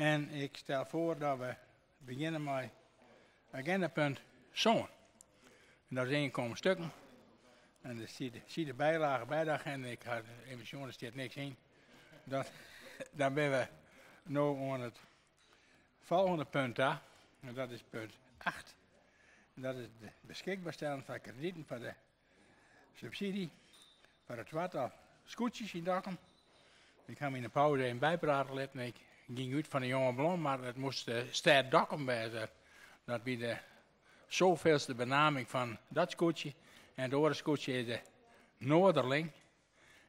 En ik stel voor dat we beginnen met agendapunt zo'n. En dat is inkomen stukken. En er zie de bijlage bij de agenda. Ik had even er staat niks in. Dan ben we nu aan het volgende punt daar. En dat is punt 8. En dat is de beschikbaar stellen van kredieten voor de subsidie voor het tweetal scootjes in Dokkum. Ik heb me in de pauze even bijpraten laten. Ik ging uit van de jonge blom, maar het moest stad Dokkum bij. Dat bij de zoveelste benaming van dat scootje. En het andere scootje is de Noorderling.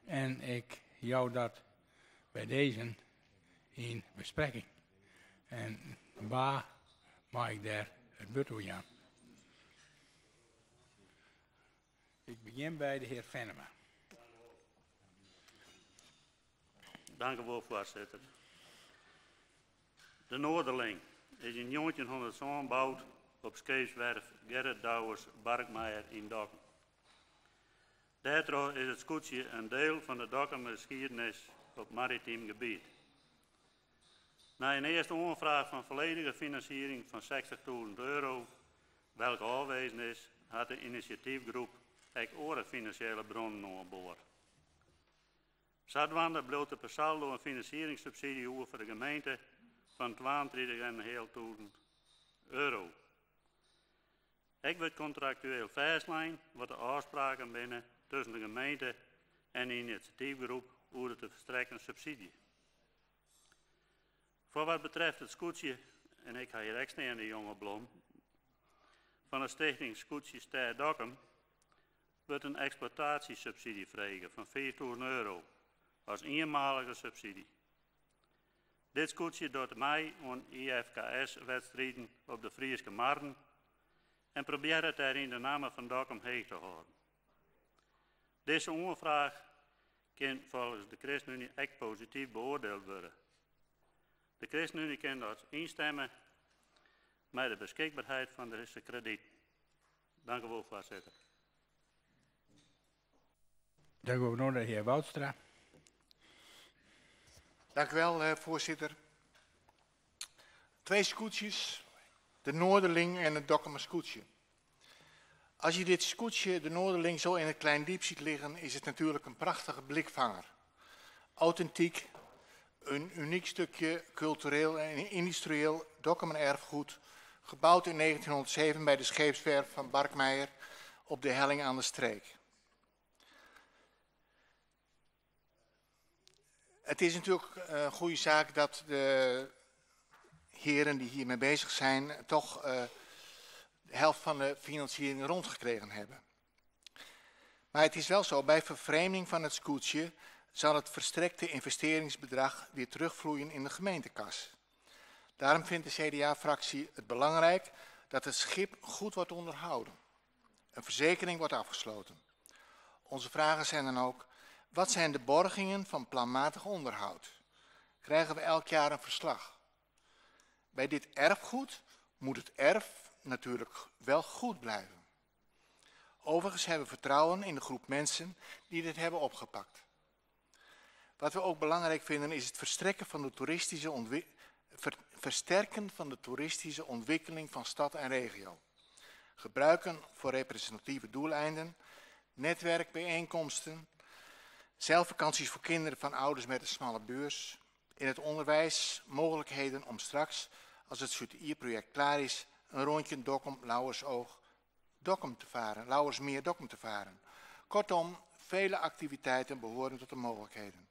En ik jou dat bij deze in bespreking. En waar mag ik daar het butto aan? Ik begin bij de heer Venema. Dank u wel, voorzitter. De Noorderling is in 1900 gebouwd op scheepswerf Gerrit Douwers Barkmeijer in Dokkum. Daardoor is het scootje een deel van de Dokkumer geschiedenis op maritiem gebied. Na een eerste aanvraag van volledige financiering van €60.000, welke afwezen is, had de initiatiefgroep ook andere financiële bronnen aanboord. Zodoende bleef de per saldo een financieringssubsidie over voor de gemeente van €22.500. Ik werd contractueel vastleggen wat de afspraken binnen tussen de gemeente en de initiatiefgroep over te verstrekken subsidie. Voor wat betreft het scootje, en ik ga hier extra in de jonge blom, van de stichting Scootje Stad Dokkum, wordt een exploitatiesubsidie vregen van €4.000 als eenmalige subsidie. Dit scootje doet mij aan IFKS-wedstrijden op de Friese Marken en probeert het er in de naam van Dokkum heeg te houden. Deze aanvraag kan volgens de ChristenUnie ook positief beoordeeld worden. De ChristenUnie kan dus instemmen met de beschikbaarheid van deze krediet. Dank u wel, voorzitter. Dan gaan we naar de heer Woudstra. Dank u wel, voorzitter. 2 scootjes, de Noorderling en het Dokkumer scootje. Als je dit scootje, de Noorderling, zo in het klein diep ziet liggen, is het natuurlijk een prachtige blikvanger. Authentiek, een uniek stukje cultureel en industrieel Dokkumer erfgoed, gebouwd in 1907 bij de scheepswerf van Barkmeijer op de helling aan de Streek. Het is natuurlijk een goede zaak dat de heren die hiermee bezig zijn toch de helft van de financiering rondgekregen hebben. Maar het is wel zo, bij vervreemding van het scootje zal het verstrekte investeringsbedrag weer terugvloeien in de gemeentekas. Daarom vindt de CDA-fractie het belangrijk dat het schip goed wordt onderhouden. Een verzekering wordt afgesloten. Onze vragen zijn dan ook: wat zijn de borgingen van planmatig onderhoud? Krijgen we elk jaar een verslag? Bij dit erfgoed moet het erf natuurlijk wel goed blijven. Overigens hebben we vertrouwen in de groep mensen die dit hebben opgepakt. Wat we ook belangrijk vinden is het versterken van de toeristische ontwikkeling van stad en regio. Gebruiken voor representatieve doeleinden, netwerkbijeenkomsten, zelfvakanties voor kinderen van ouders met een smalle beurs. In het onderwijs mogelijkheden om straks, als het Zuid-project klaar is, een rondje Dokkum-Lauwersoog Dokkum te varen, Lauwersmeer Dokkum te varen. Kortom, vele activiteiten behoren tot de mogelijkheden.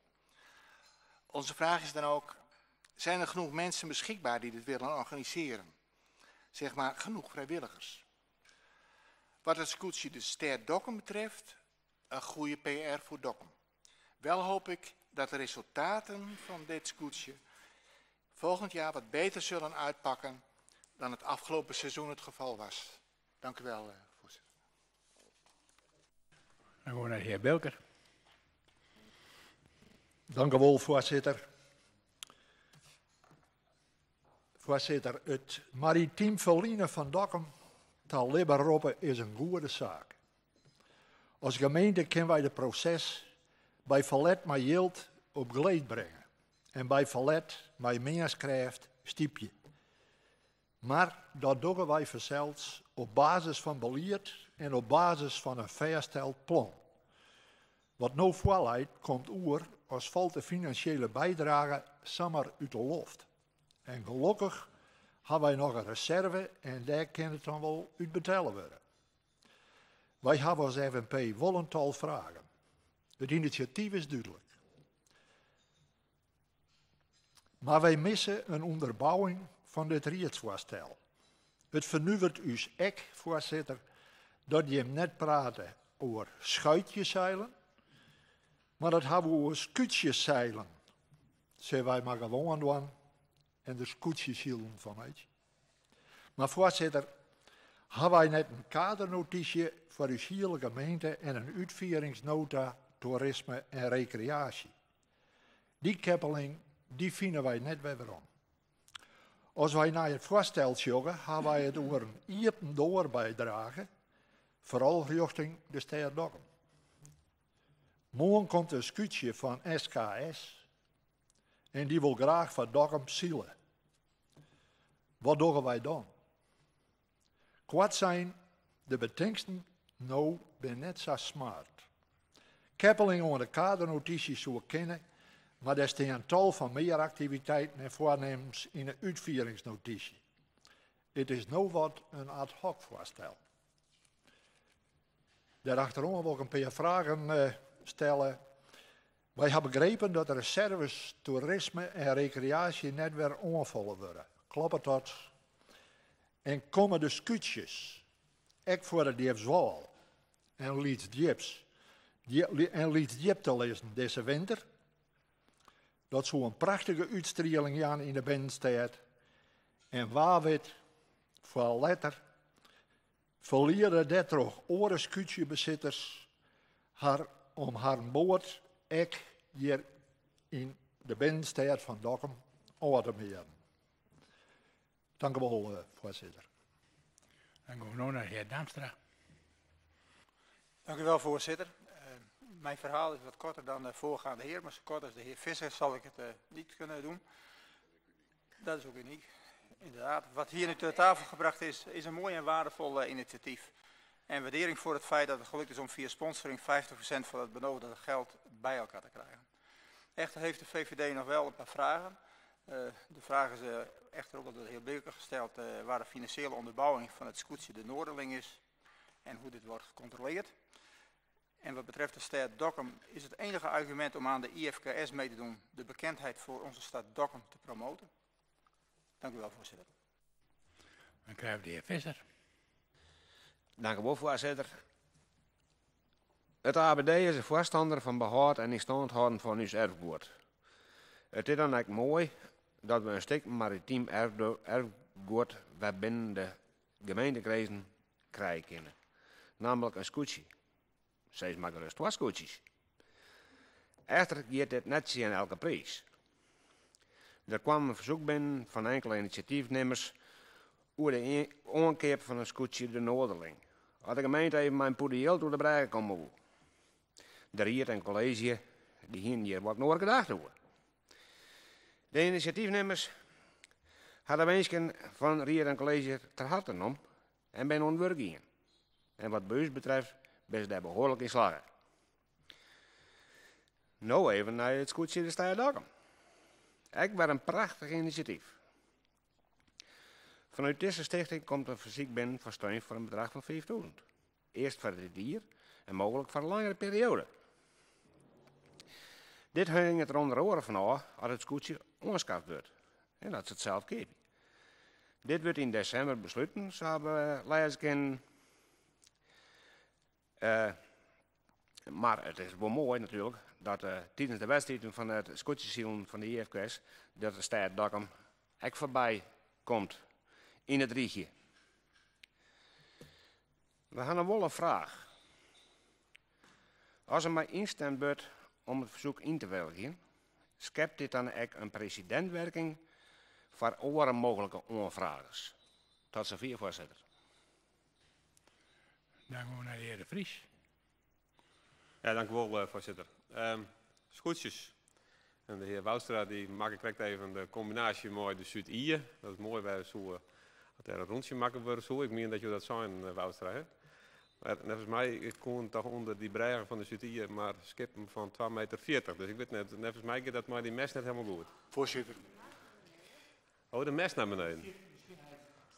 Onze vraag is dan ook: zijn er genoeg mensen beschikbaar die dit willen organiseren? Zeg maar, genoeg vrijwilligers. Wat het scootje de Stad Dokkum betreft, een goede PR voor Dokkum. Wel hoop ik dat de resultaten van dit scootje volgend jaar wat beter zullen uitpakken dan het afgelopen seizoen het geval was. Dank u wel, voorzitter. Dan gaan we naar de heer Belker. Dank u wel, voorzitter. Voorzitter, het maritiem verliezen van Dokkum ter Libberoppe is een goede zaak. Als gemeente kunnen wij het proces bij verlet maar yield op geleid brengen. En bij verlet maar meerskracht stiepje. Maar dat doen wij vanzelfs op basis van beleid en op basis van een vastgesteld plan. Wat nou voorleidt komt oer als valt de financiële bijdrage samen uit de loft. En gelukkig hebben wij nog een reserve en daar kan het dan wel uit betalen worden. Wij hebben als FNP wel een tal vragen. Het initiatief is duidelijk. Maar wij missen een onderbouwing van dit riedsvoorstel. Het vernuwert us ek, voorzitter, dat je hem net praten over schuitjeszeilen, maar dat hebben we over scootjeszeilen. Zeggen wij maar gewoon doen en de scootjeshielen vanuit. Maar voorzitter, hebben wij net een kadernotitie voor uw hele gemeente en een uitvoeringsnota toerisme en recreatie. Die keppeling, die vinden wij net weerom. Als wij naar het voorstel joggen, hebben wij het over een iepen doorbijdrage, vooral richting de stad Dokkum. Morgen komt een scootje van SKS en die wil graag van Dokkum zielen. Wat doen wij dan? Kwart zijn, de bedenksten nou ben net zo smart. Keppeling onder de kadernotities zou kennen, maar er staan een tal van meer activiteiten en voornemens in een uitvoeringsnotitie. Het is nou wat een ad hoc voorstel. Daarachterom wil ik een paar vragen stellen. Wij hebben begrepen dat de reserves toerisme en recreatie net weer aanvallen worden. Klopt het dat? En komen de scootjes, ook voor de Diepswal en Leeds Dips, en Leeds Diep te lezen deze winter. Dat zou een prachtige uitstraling aan in de binnenstad. En waar we het voor letter verlieren dat toch oren scootjebezitters om haar boot ook hier in de binnenstad van Dokkum aan te meren. Dank u wel, voorzitter. Dan gaan we nu naar de heer Damstra. Dank u wel, voorzitter. Mijn verhaal is wat korter dan de voorgaande heer, maar zo kort als de heer Visser zal ik het niet kunnen doen. Dat is ook uniek. Inderdaad, wat hier nu ter tafel gebracht is een mooi en waardevol initiatief. En waardering voor het feit dat het gelukt is om via sponsoring 50% van het benodigde geld bij elkaar te krijgen. Echter heeft de VVD nog wel een paar vragen. De vraag is echter ook door de heer Beker gesteld waar de financiële onderbouwing van het scootje de Noorderling is en hoe dit wordt gecontroleerd. En wat betreft de stad Dokkum is het enige argument om aan de IFKS mee te doen de bekendheid voor onze stad Dokkum te promoten. Dank u wel, voorzitter. Dan krijgen we de heer Visser. Dank u wel, voorzitter. Het ABD is een voorstander van behoud en instandhouden van ons erfgoed. Het is dan ook mooi dat we een stuk maritiem erfgoed binnen de gemeentekreisen krijgen kunnen. Namelijk een scootje. Zij maar gerust 2 scootjes. Echter gaat dit net aan elke prijs. Er kwam een verzoek binnen van enkele initiatiefnemers over de aankoop van een scootje de Noorderling. Had de gemeente even mijn poedieel door de brei komen. De riet en college die hier wat nooit gedacht hebben. De initiatiefnemers hadden wensen van riet en college ter harte genomen en ben ontwerp gegaan. En wat bij betreft best daar behoorlijk in slagen. Nou even naar het scootje de stad Dokkum. Ik was een prachtig initiatief. Vanuit deze stichting komt een verzoek binnen voor steun voor een bedrag van 5.000. Eerst voor dit jaar en mogelijk voor een langere periode. Dit hing het er onder oren van als het scootje ongeschaft wordt. En dat is het zelf keer. Dit wordt in december besloten, zo hebben leiders kunnen. Maar het is wel mooi natuurlijk dat tijdens de wedstrijden van het scootjesielen van de IFKS dat de stad Dokkum ook voorbij komt in het rietje. We hebben wel een vraag. Als er maar instemt wordt om het verzoek in te willigen, schept dit dan ook een precedentwerking voor andere mogelijke aanvragers? Tot zover, voorzitter. Dan gaan we naar de heer De Vries. Ja, dank u wel, voorzitter. Scootjes. En de heer Woudstra die maakt even de combinatie met de Zuid-Ieën. Dat is mooi bij zo dat er een rondje maken wordt zo. Ik meen dat je dat zijn, Woudstra, hè? Maar volgens mij kon toch onder die bregen van de Zuid-Ieën maar skippen van 2,40 meter. Dus ik weet net, volgens mij gaat dat maar die mes net helemaal goed. Voorzitter. Oh, de mes naar beneden.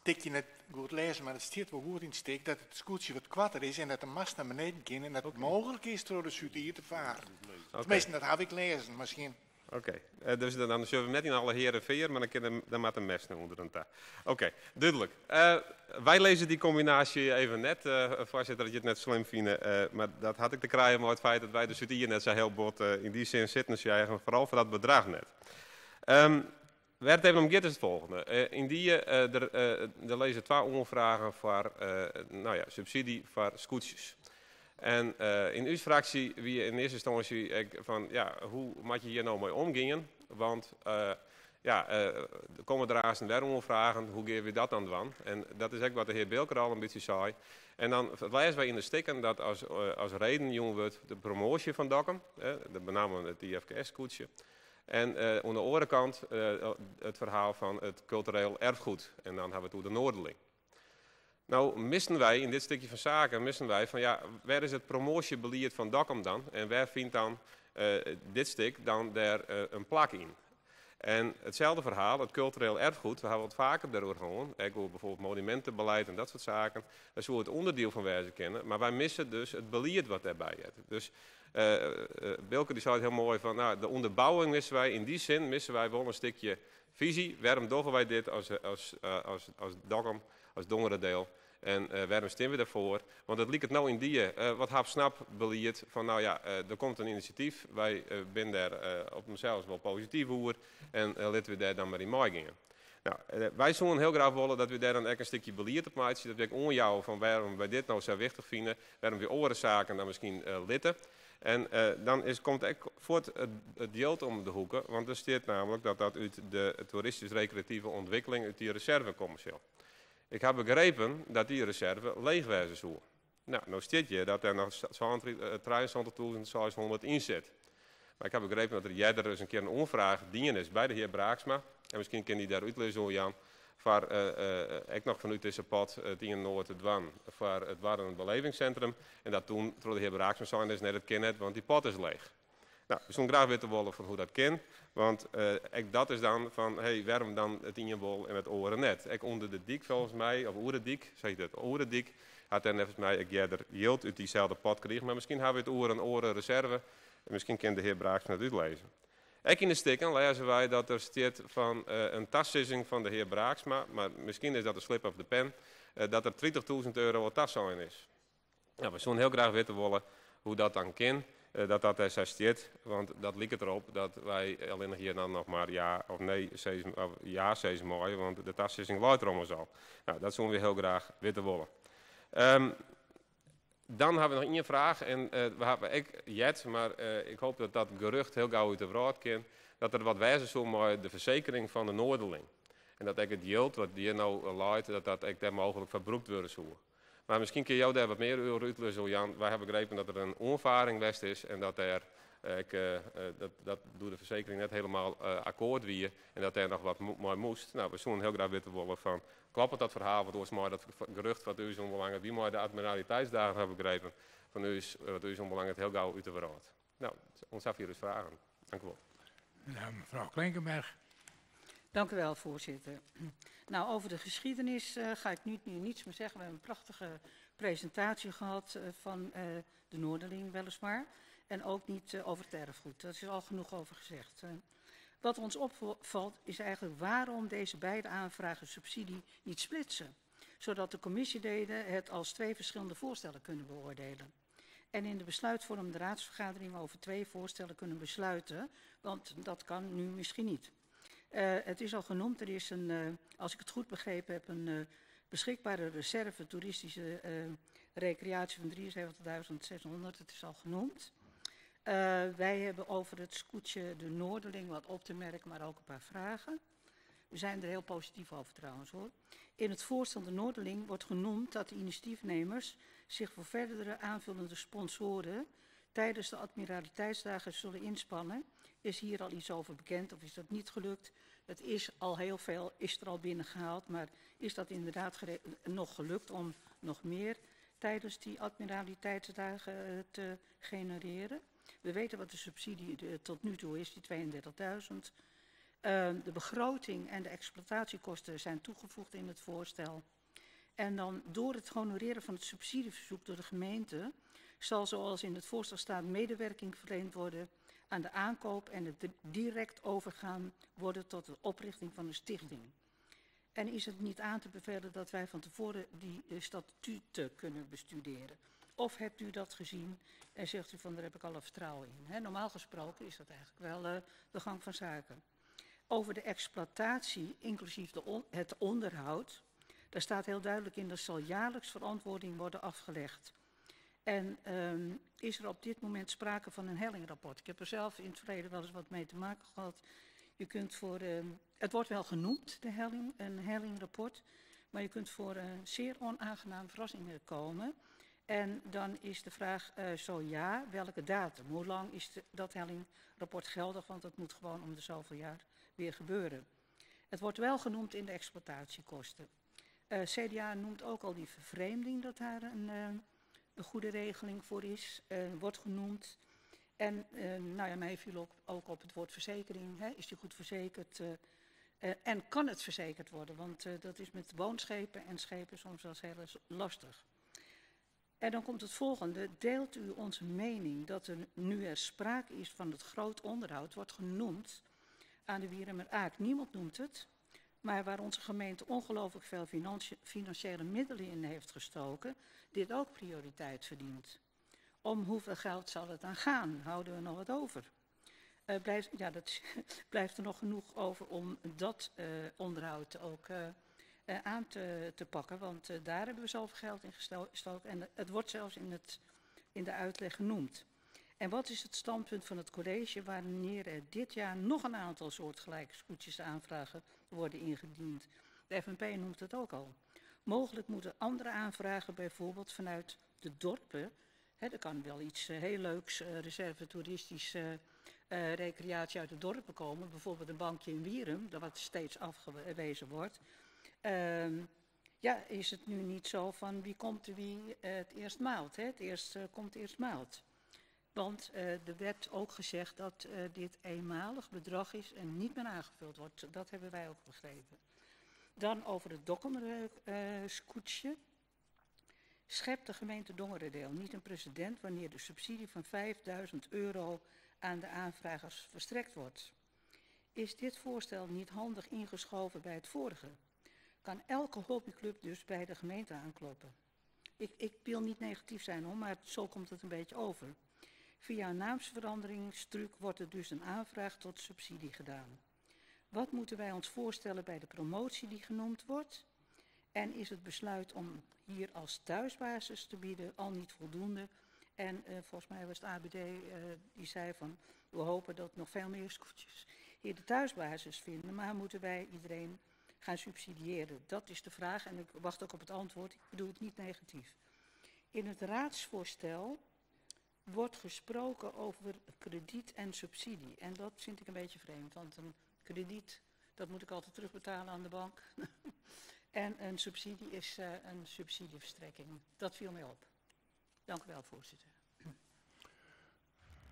Tik je net goed lezen, maar het staat wel goed in het steek dat het scootje wat kwarter is en dat de mast naar beneden kan en dat het mogelijk is door de Zuid-Ieën te varen. Tenminste, dat heb ik lezen, misschien. Oké, dus dan zullen we net in alle heren veer, maar dan maakt een mes naar onder een taak. Oké, duidelijk. Wij lezen die combinatie even net, voorzitter, dat je het net slim vindt. Maar dat had ik te krijgen met het feit dat wij de Zuid-Ieën net zo heel bot in die zin zitten. Dus eigenlijk vooral voor dat bedrag net. Waar het even om gaat is het volgende. In die, er lezen 2 onvragen voor subsidie voor scootjes. En in uw fractie wie in eerste instantie van ja, hoe moet je hier nou mee omgingen? Want er komen er een weer vragen, hoe geven we dat dan van? En dat is ook wat de heer Bilker al een beetje zei. En dan lezen wij in de stikken dat als reden jong wordt de promotie van Dokkum, met name het IFKS-koetsje. En aan de andere kant het verhaal van het cultureel erfgoed. En dan hebben we het over de Noorderling. Nou missen wij in dit stukje van zaken, van ja, waar is het promotiebeleid van Dokkum dan? En waar vindt dan dit stuk dan daar een plak in? En hetzelfde verhaal, het cultureel erfgoed, we hebben het vaker daarover gewoon. Ik wil bijvoorbeeld monumentenbeleid en dat soort zaken. Dat zullen we het onderdeel van wijzen kennen. Maar wij missen dus het beleid wat daarbij is. Dus Bilke die zei het heel mooi van, nou, de onderbouwing missen wij, in die zin missen wij wel een stukje visie. Waarom doen wij dit als Dokkum, als Dongerendeel? En waarom stemmen we daarvoor? Want het liep het nou in die, wat hap snap beleid van nou ja, er komt een initiatief. Wij zijn daar op onszelf wel positief over en laten we daar dan maar in mee gingen. Nou, wij zouden heel graag willen dat we daar dan ook een stukje beleid op maken. Dat we ook onjouwen van waarom wij dit nou zo wichtig vinden. Waarom we andere zaken dan misschien litten. En dan komt ook voort het geld om de hoeken. Want er staat namelijk dat dat uit de toeristisch-recreatieve ontwikkeling uit die reserve commercieel. Ik heb begrepen dat die reserve leegwezen zou. Nou staat je dat er nog 23.600 in zit. Maar ik heb begrepen dat er eens een keer een onvraag dienen is bij de heer Braaksma. En misschien kan die daar uitleggen, Jan. Voor ik nog vanuit deze pot het in Noord het wan. Voor het waren een belevingscentrum. En dat toen, door de heer Braaksma zei, is net het kind, want die pot is leeg. Nou, we zouden graag weten willen van hoe dat kan. Want dat is dan van, hey, waarom dan het injebol en het oren net? Ik onder de dik volgens mij, of oerendik, zeg je het, oerendik, had dan volgens mij er yield uit diezelfde pot gekregen. Maar misschien hebben we het oren reserve. Misschien kan de heer Braaksma het uitlezen. Ook in de stikken lezen wij dat er staat van een tassissing van de heer Braaksma, maar misschien is dat een slip of de pen, dat er €30.000 wat tas zijn is. Nou, we zouden heel graag weten willen hoe dat dan kan. Dat er zo staat, want dat lijkt erop dat wij alleen hier dan nog maar ja of nee zeggen mooi, want de tassissing luidt er allemaal zo. Nou, dat zouden we heel graag weten willen. Dan hebben we nog één vraag en we hebben ik jet, maar ik hoop dat dat gerucht heel gauw uit de wereld kan, dat er wat wijzen zal met de verzekering van de Noorderling. En dat ik het yield wat die nou luidt, dat ik daar mogelijk verbroekt worden zou. Maar misschien kun je jou daar wat meer over uitleggen, Jan. Wij hebben begrepen dat er een onvaring west is en dat er, dat door de verzekering net helemaal akkoord wie en dat er nog wat mooi moest. Nou, we zouden heel graag weten willen van, klopt dat verhaal wat ons mooi, dat gerucht wat u zo'n belangrijk, wie mooi de admiraliteitsdagen hebben begrepen, van u is wat u zo'n belangrijk heel gauw uit de wereld. Nou, ons af hier dus vragen. Dank u wel. Nou, mevrouw Klinkenberg. Dank u wel, voorzitter. Nou, over de geschiedenis ga ik nu niets meer zeggen. We hebben een prachtige presentatie gehad van de Noorderling, weliswaar. En ook niet over het erfgoed. Daar is al genoeg over gezegd. Wat ons opvalt is eigenlijk waarom deze beide aanvragen subsidie niet splitsen. Zodat de commissieleden het als 2 verschillende voorstellen kunnen beoordelen. En in de besluitvormende raadsvergadering over 2 voorstellen kunnen besluiten. Want dat kan nu misschien niet. Het is al genoemd, er is een, als ik het goed begrepen heb, een beschikbare reserve toeristische recreatie van 73.600. Het is al genoemd. Wij hebben over het scootje de Noorderling wat op te merken, maar ook een paar vragen. We zijn er heel positief over trouwens hoor. In het voorstel de Noorderling wordt genoemd dat de initiatiefnemers zich voor verdere aanvullende sponsoren tijdens de admiraliteitsdagen zullen inspannen Is hier al iets over bekend of is dat niet gelukt? Het is al heel veel, is er al binnengehaald, maar is dat inderdaad nog gelukt om nog meer tijdens die admiraliteitsdagen te genereren? We weten wat de subsidie tot nu toe is, die 32.000. De begroting en de exploitatiekosten zijn toegevoegd in het voorstel. En dan door het honoreren van het subsidieverzoek door de gemeente zal, zoals in het voorstel staat, medewerking verleend worden aan de aankoop en het direct overgaan worden tot de oprichting van een stichting. En is het niet aan te bevelen dat wij van tevoren die statuten kunnen bestuderen? Of hebt u dat gezien en zegt u van daar heb ik alle vertrouwen in? Normaal gesproken is dat eigenlijk wel de gang van zaken. Over de exploitatie, inclusief het onderhoud, daar staat heel duidelijk in, dat zal jaarlijks verantwoording worden afgelegd. En is er op dit moment sprake van een hellingrapport? Ik heb er zelf in het verleden wel eens wat mee te maken gehad. Je kunt het wordt wel genoemd, een hellingrapport, maar je kunt voor zeer onaangename verrassingen komen. En dan is de vraag, zo ja, welke datum? Hoe lang is dat hellingrapport geldig? Want dat moet gewoon om de zoveel jaar weer gebeuren. Het wordt wel genoemd in de exploitatiekosten. CDA noemt ook al die vervreemding, dat daar een goede regeling voor is, wordt genoemd. En nou ja, mij viel ook op het woord verzekering. Is die goed verzekerd? En kan het verzekerd worden? Want dat is met woonschepen en schepen soms wel heel lastig. En dan komt het volgende. Deelt u onze mening dat nu er sprake is van het groot onderhoud, wordt genoemd aan de Wierumer-Aak. Niemand noemt het, maar waar onze gemeente ongelooflijk veel financiële middelen in heeft gestoken, dit ook prioriteit verdient. Om hoeveel geld zal het dan gaan? Houden we nog wat over? Blijft er nog genoeg over om dat onderhoud ook aan te pakken, want daar hebben we zoveel geld in gestoken en het wordt zelfs in de uitleg genoemd. En wat is het standpunt van het college wanneer er dit jaar nog een aantal soortgelijke scootjesaanvragen worden ingediend? De FNP noemt het ook al. Mogelijk moeten andere aanvragen bijvoorbeeld vanuit de dorpen, er kan wel iets heel leuks, reserve toeristische recreatie uit de dorpen komen, bijvoorbeeld een bankje in Wierum, dat wat steeds afgewezen wordt. Is het nu niet zo van wie komt wie het eerst maalt? Het eerst komt eerst maalt. Want er werd ook gezegd dat dit eenmalig bedrag is en niet meer aangevuld wordt. Dat hebben wij ook begrepen. Dan over het Dokkum-scootje. Schept de gemeente Dongerendeel niet een precedent wanneer de subsidie van €5.000 aan de aanvragers verstrekt wordt? Is dit voorstel niet handig ingeschoven bij het vorige? Kan elke hobbyclub dus bij de gemeente aankloppen? Ik wil niet negatief zijn hoor, maar zo komt het een beetje over. Via een naamsveranderingstruc wordt er dus een aanvraag tot subsidie gedaan. Wat moeten wij ons voorstellen bij de promotie die genoemd wordt? En is het besluit om hier als thuisbasis te bieden al niet voldoende? En volgens mij was het ABD die zei van, we hopen dat nog veel meer scootjes hier de thuisbasis vinden, maar moeten wij iedereen gaan subsidiëren? Dat is de vraag en ik wacht ook op het antwoord. Ik bedoel het niet negatief. In het raadsvoorstel wordt gesproken over krediet en subsidie. En dat vind ik een beetje vreemd, want een krediet, dat moet ik altijd terugbetalen aan de bank. En een subsidie is een subsidieverstrekking. Dat viel mij op. Dank u wel, voorzitter.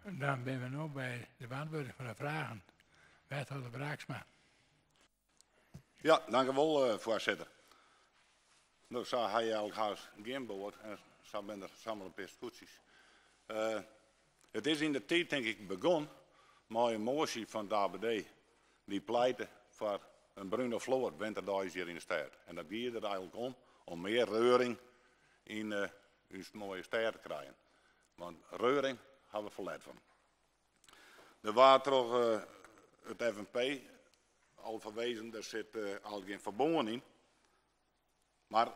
En dan zijn we nu bij de beantwoording van de vragen. Wethouder Braaksma. Ja, dank u wel, voorzitter. Nou, zo ga je al geen boord en zo ben er samen een paar scootjes. Het is in de tijd, denk ik, begonnen met een motie van de ABD die pleitte voor een bruine vloer winterdags hier in de stad. En dat ging er eigenlijk om meer reuring in onze mooie stad te krijgen. Want reuring hebben we verlet van. Er was toch het FNP al verwezen, er zit al geen verbonden in. Maar,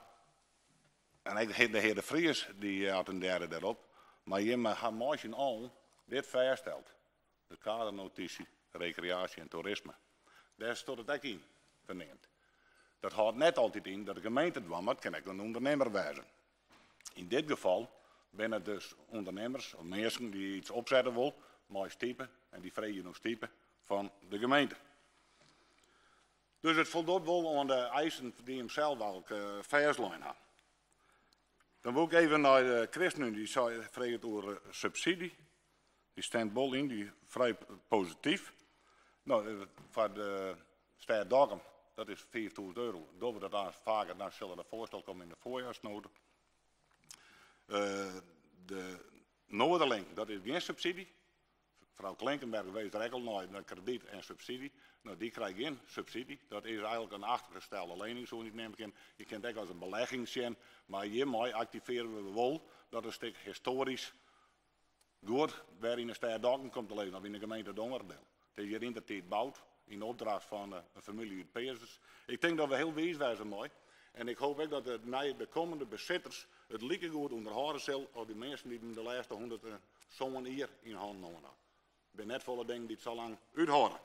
en de heer De Vries die had een derde daarop, maar je gaat morgen al dit vaststelt. De kadernotitie, recreatie en toerisme. Daar stond het ook in verneemd. Dat houdt net altijd in dat de gemeente het maar het kan ook een ondernemer wijzen. In dit geval zijn het dus ondernemers of mensen die iets opzetten willen, mooi typen En die vregen nog stiepen van de gemeente. Dus het voldoet wel aan de eisen die hem zelf ook verslijn had. Dan wil ik even naar de ChristenUnie, die vreegt over subsidie. Die stemt bol in, die vrij positief. Nou, voor de stad Dokkum, dat is €4.000. Doen we dat aan vaker, dan zullen er voorstel komen in de voorjaarsnota. De Noorderling, dat is geen subsidie. Mevrouw Klinkenberg wees er ook al naar krediet en subsidie. Nou, die krijgt geen subsidie. Dat is eigenlijk een achtergestelde lening, zo niet nemen. Je kent het als een belegging zien, maar hiermee activeren we wel dat een stuk historisch goed waar in de stad Dokkum komt te leven, of in de gemeente Dongerdeel. Het is hier in de tijd bouwd, in opdracht van een familie uit Peersers. Ik denk dat we heel wijs zijn mooi. En ik hoop ook dat de komende bezitters het lieke goed onderhouden zullen als die mensen die de laatste 100 zo'n hier in handen nemen. Ik ben net volle dingen die het zo lang uithouden.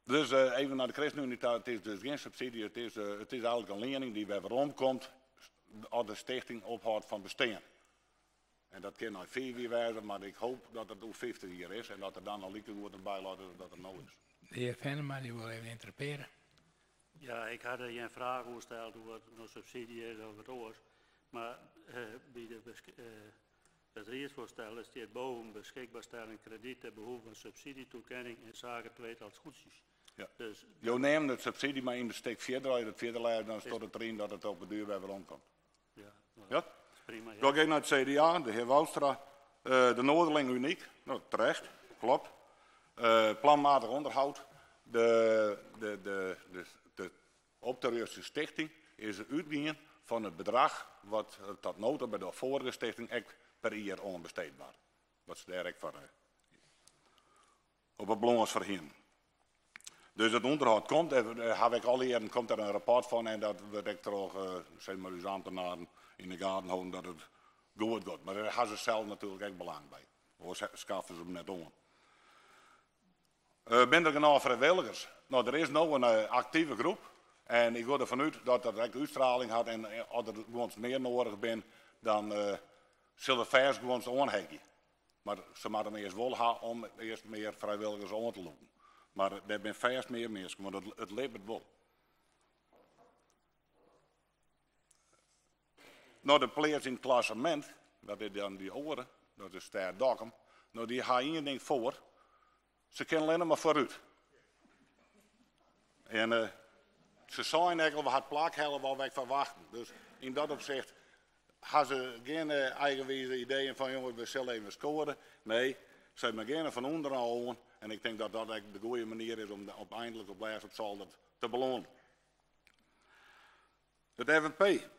Dus even naar de ChristenUnie, het is dus geen subsidie, het is eigenlijk een lening die weer rondkomt als de stichting ophoudt van bestaan. En dat kan nou 4 jaar wijzen, maar ik hoop dat het ook 50 jaar is en dat er dan al lieke goed erbij laten dat het nou is. De heer Venema, die wil even interpreteren. Ja, ik had je een vraag gesteld over wat subsidie is of het oors. Maar bij het raadsvoorstel is dit boven beschikbaarstelling krediet ter behoeve van subsidietoekenning in zaken tweetal scootjes. Ja. Dus, je neemt het subsidie maar in de steek 4 draait, het 4e lijn, dan staat het erin dat het op de duur weer rondkomt. ja, nou, Ja? prima. Ja. Dan ga ik naar het CDA, de heer Woustra. De Noorderling uniek, nou terecht, klopt. Planmatig onderhoud. De Opterreurse stichting is uitgegaan van het bedrag wat tot nota bij de vorige stichting echt per jaar onbesteedbaar. Wat ze daar voor op het belangrijks verheen. Dus het onderhoud komt, daar heb ik al jaren komt er een rapport van en dat wordt ik toch, zeg maar, uw ambtenaren in de gaten houden dat het goed gaat. Maar daar hebben ze zelf natuurlijk echt belang bij. Hoe schaffen ze hem net om. Ben er genoeg vrijwilligers? Nou, er is nu een actieve groep. En ik ga ervan uit dat dat direct uitstraling had en als er gewoon meer nodig bent, dan zullen vers gewoon aanhekken. Maar ze moeten eerst wel gaan om eerst meer vrijwilligers aan te lopen. Maar er zijn vers meer mensen, want het leeft het wel. Nou, de players in het klassement, dat is dan die oren, dat is Stad Dokkum. Nou, die gaan één ding voor. Ze kunnen alleen maar vooruit. En ze zijn eigenlijk wat plaakhellen waar wij verwachten. Dus in dat opzicht hebben ze geen eigenwijze ideeën van jongens, we zullen even scoren. Nee, ze hebben geen van onderaan aan. En ik denk dat dat eigenlijk de goede manier is om uiteindelijk op blijven op zolder te belonen. Het FNP.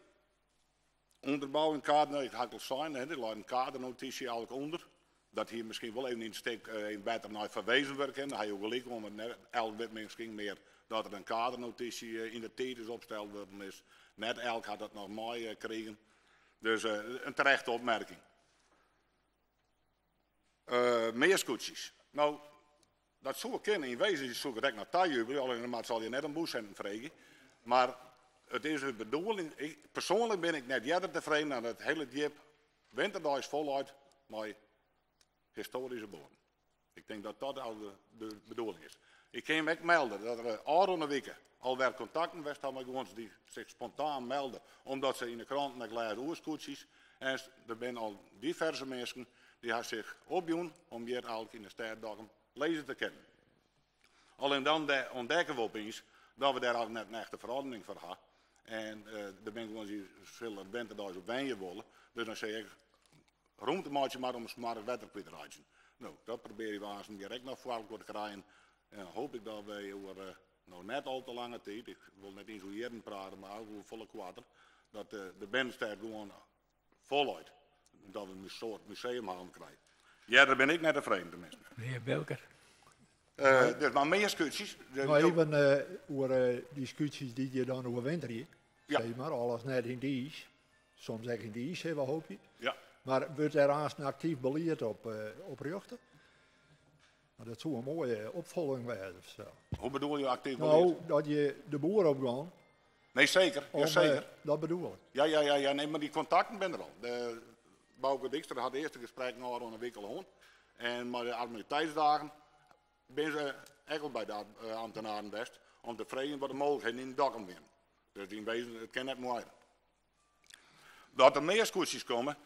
Onderbouw en kader, ik had al zijn, er ligt een kadernotitie eigenlijk onder. Dat hier misschien wel even in steek beter naar verwezen wordt. Dan heb je ook gelijk, want elk weet misschien meer dat er een kadernotitie in de tijd is opgesteld worden is. Net elk had dat nog mooi gekregen. Dus een terechte opmerking. Meer scootjes. Nou, dat zou ik kennen. In wezen zoek ik naar tuinjubel, alleen maar zal je net een boezcenten vregen. Maar het is de bedoeling, persoonlijk ben ik net jaren tevreden aan het hele diep winterdags voluit met historische boden. Ik denk dat dat al de bedoeling is. Ik kan me ook melden dat er aanronde weken alweer contacten was met gewoon die zich spontaan melden, omdat ze in de krant naar geleid oerscootjes. En er zijn al diverse mensen die hebben zich opdoen om hier eigenlijk in de Stad Dokkum lezen te kennen. Alleen dan ontdekken we opeens dat we daar ook net een echte verordening voor hebben. En er ben gewoon die zullen winterdags op wijnje willen. Dus dan zeg ik, ruimtemaatje maar om een smart wetter te rijden. Nou, dat probeer je aan direct nog voor te krijgen. En dan hoop ik dat wij over nou net al te lange tijd, ik wil net eens hoe jaren praten, maar ook over volle kwater, dat de bandstad gewoon voluit. Dat we een soort museum gaan krijgen. Ja, daar ben ik net tevreden tenminste. De heer Belker. Dus maar meer discussies. Maar even over discussies die je dan over winter hier. Ja. Zeg maar, alles net in die is. Soms ook in die is, wat hoop je. Ja. Maar wordt er aan een actief beleid op ruchten? Nou, dat zou een mooie opvolging zijn of zo. Hoe bedoel je actief Nou, beleid? dat je de boer opgaan. Nee, zeker. Ja, zeker. Dat bedoel ik. Ja, nee, maar die contacten ben er al. Bouke Dijkstra had het eerste gesprek nog een week al hond. En maar de administratiedagen ben ze echt bij de ambtenaren best om te vragen wat de mogelijkheden in de dakken zijn. Dus in wezen, het kan net moeilijk. Dat er meer scootjes komen,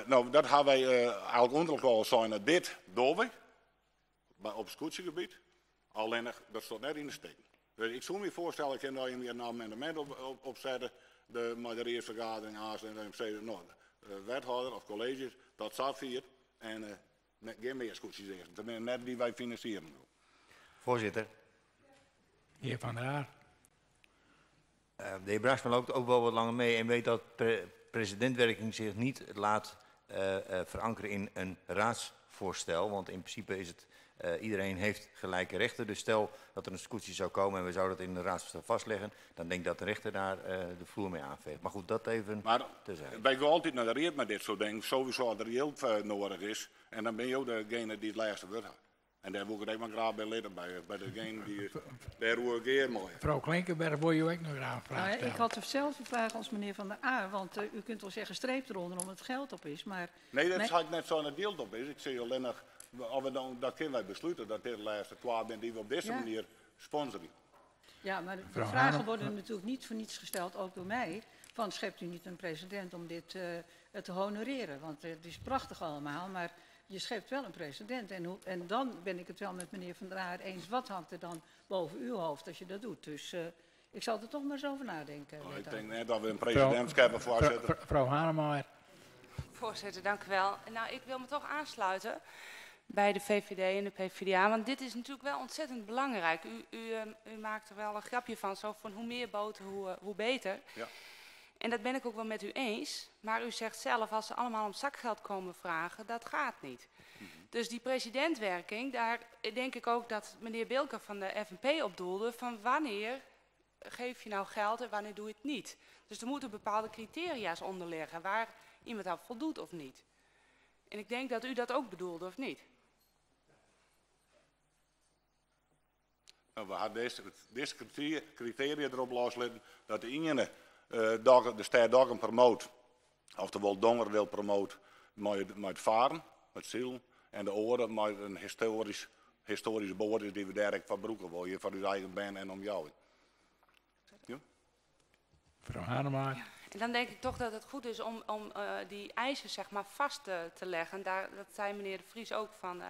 nou dat hebben wij eigenlijk onderlijk al zijn dit doen we op het scootjegebied. Alleen dat staat net in de steek. Dus ik zou me voorstellen, ik kan daar een amendement op zetten, met de eerste vergadering aan en dan zeggen nou, wethouder of colleges, dat staat vier en geen meer scootjes zeggen. Net die wij financieren. Voorzitter. Heer Van der Haar. De heer Braksma loopt ook wel wat langer mee en weet dat presidentwerking zich niet laat verankeren in een raadsvoorstel. Want in principe is het, iedereen heeft gelijke rechten. Dus stel dat er een scootje zou komen en we zouden dat in een raadsvoorstel vastleggen, dan denk ik dat de rechter daar de vloer mee aanveegt. Maar goed, dat even terzijde. Wij gaan altijd naar de reet met dit soort dingen, sowieso dat er hulp nodig is. En dan ben je ook degene die het laatste woord had. En daar wil ik het maar graag bij leden, bij degene die daar reageert mooi. Mevrouw Klinkenberg, wil je ook nog graag een vraag stellen? Ik had dezelfde vraag als meneer Van der Aar, want u kunt wel zeggen streep eronder omdat het geld op is, maar... Nee, dat zou ik net zo aan het deel op is. Ik zeg alleen nog, dat kunnen wij besluiten dat dit de laatste kwaad bent die we op deze manier sponsoren. Ja, maar de vragen worden natuurlijk niet voor niets gesteld, ook door mij, van schept u niet een president om dit te honoreren? Want het is prachtig allemaal, maar... Je schept wel een president en dan ben ik het wel met meneer Van der Aar eens. Wat hangt er dan boven uw hoofd als je dat doet? Dus ik zal er toch maar eens over nadenken. Ik denk net dat we een president hebben, voorzitter. Mevrouw Hanemeyer. Voorzitter, dank u wel. Nou, ik wil me toch aansluiten bij de VVD en de PvdA, want dit is natuurlijk wel ontzettend belangrijk. U maakt er wel een grapje van, zo van hoe meer boter, hoe beter. Ja. En dat ben ik ook wel met u eens. Maar u zegt zelf, als ze allemaal om zakgeld komen vragen, dat gaat niet. Dus die presidentwerking, daar denk ik ook dat meneer Bilker van de FNP op doelde, van wanneer geef je nou geld en wanneer doe je het niet. Dus er moeten bepaalde criteria's onder liggen waar iemand aan voldoet of niet. En ik denk dat u dat ook bedoelde, of niet? Nou, we hadden deze criteria erop loslaten dat de ene de stad Dokkum promoot, oftewel Dongen wil promoot met varen, met ziel, en de oren met een historisch boord is die we direct verbroeken wil je voor uw eigen band en om jou. Ja? Mevrouw Hanemeyer. Ja. En dan denk ik toch dat het goed is om die eisen zeg maar vast te leggen. Dat zei meneer De Vries ook van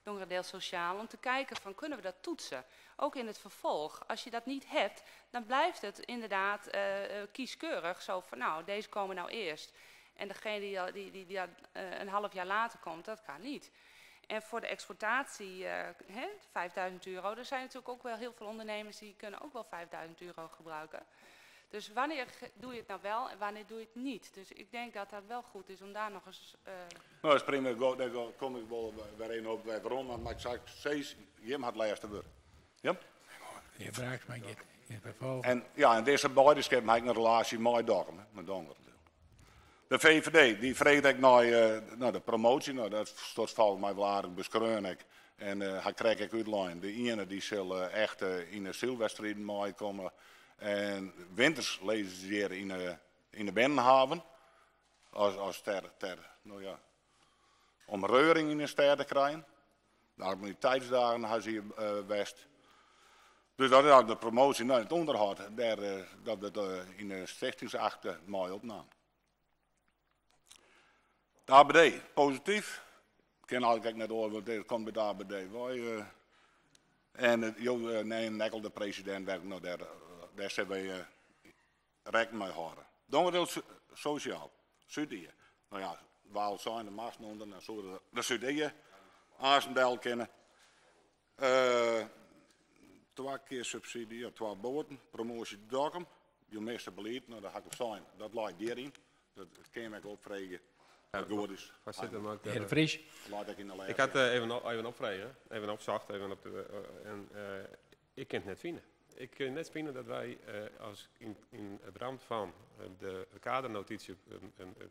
Dongeradeel Sociaal, om te kijken van kunnen we dat toetsen. Ook in het vervolg. Als je dat niet hebt, dan blijft het inderdaad kieskeurig. Zo van nou, deze komen nou eerst. En degene die een half jaar later komt, dat kan niet. En voor de exploitatie, €5.000, er zijn natuurlijk ook wel heel veel ondernemers die kunnen ook wel €5.000 gebruiken. Dus wanneer doe je het nou wel en wanneer doe je het niet? Dus ik denk dat dat wel goed is om daar nog eens... Nou, dat is prima. Daar kom ik wel weer een op waarom, maar ik zeg steeds, je had het laatste woord. Ja? Je vraagt mij in vervolg. En ja, en deze beleiderschap heb ik een relatie met Dokkum, met Dongen. De VVD, die vreet ik naar de promotie, nou, dat stond volgens mij wel aardig beschreven. En hij krijg ik uitlijn. De ene die zal echt in de zielwedstrijden mee komen. En winters lezen ze hier in de Binnenhaven. Als nou ja, om reuring in de stad te krijgen. De activiteitsdagen hebben ze hier best. Dus dat is de promotie naar het onderhoud. Dat we in de stichtingsakte mooi opnamen. De ABD, positief. Ik ken eigenlijk net over, want het komt bij de ABD. En Nekkel, de president, werkt nou daar zijn we rekening mee houden. Dongeradeel Sociaal, Zuid-Ie. Nou ja, waar zijn de maasnonden en zo de Zuid-Ie, Aasendel kennen. 2 keer subsidie, 2 boten, promotie Dokkum. Je meeste beleid, nou dat ga ik op zijn, dat lijkt hierin. Dat kan ik opvregen. Goed is. Heer De Vries. Ik had even opvragen, even opzocht, even op de, ik kan het net vinden. Ik kan net vinden dat wij als in het raam van de kadernotitie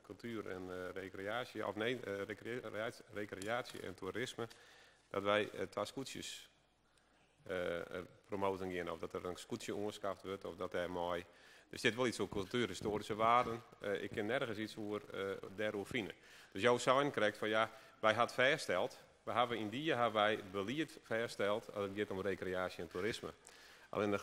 cultuur en recreatie, of nee, recreatie en toerisme, dat wij 2 scootjes promoten gaan. Of dat er een scootje ongeschaft wordt, of dat er mooi. Er zit wel iets over cultuurhistorische waarden. Ik ken nergens iets over daarover vinden. Dus jouw zijn krijgt van ja, wij hadden vastgesteld. We hebben in die jaar wij beleid vastgesteld als het gaat om recreatie en toerisme. Alleen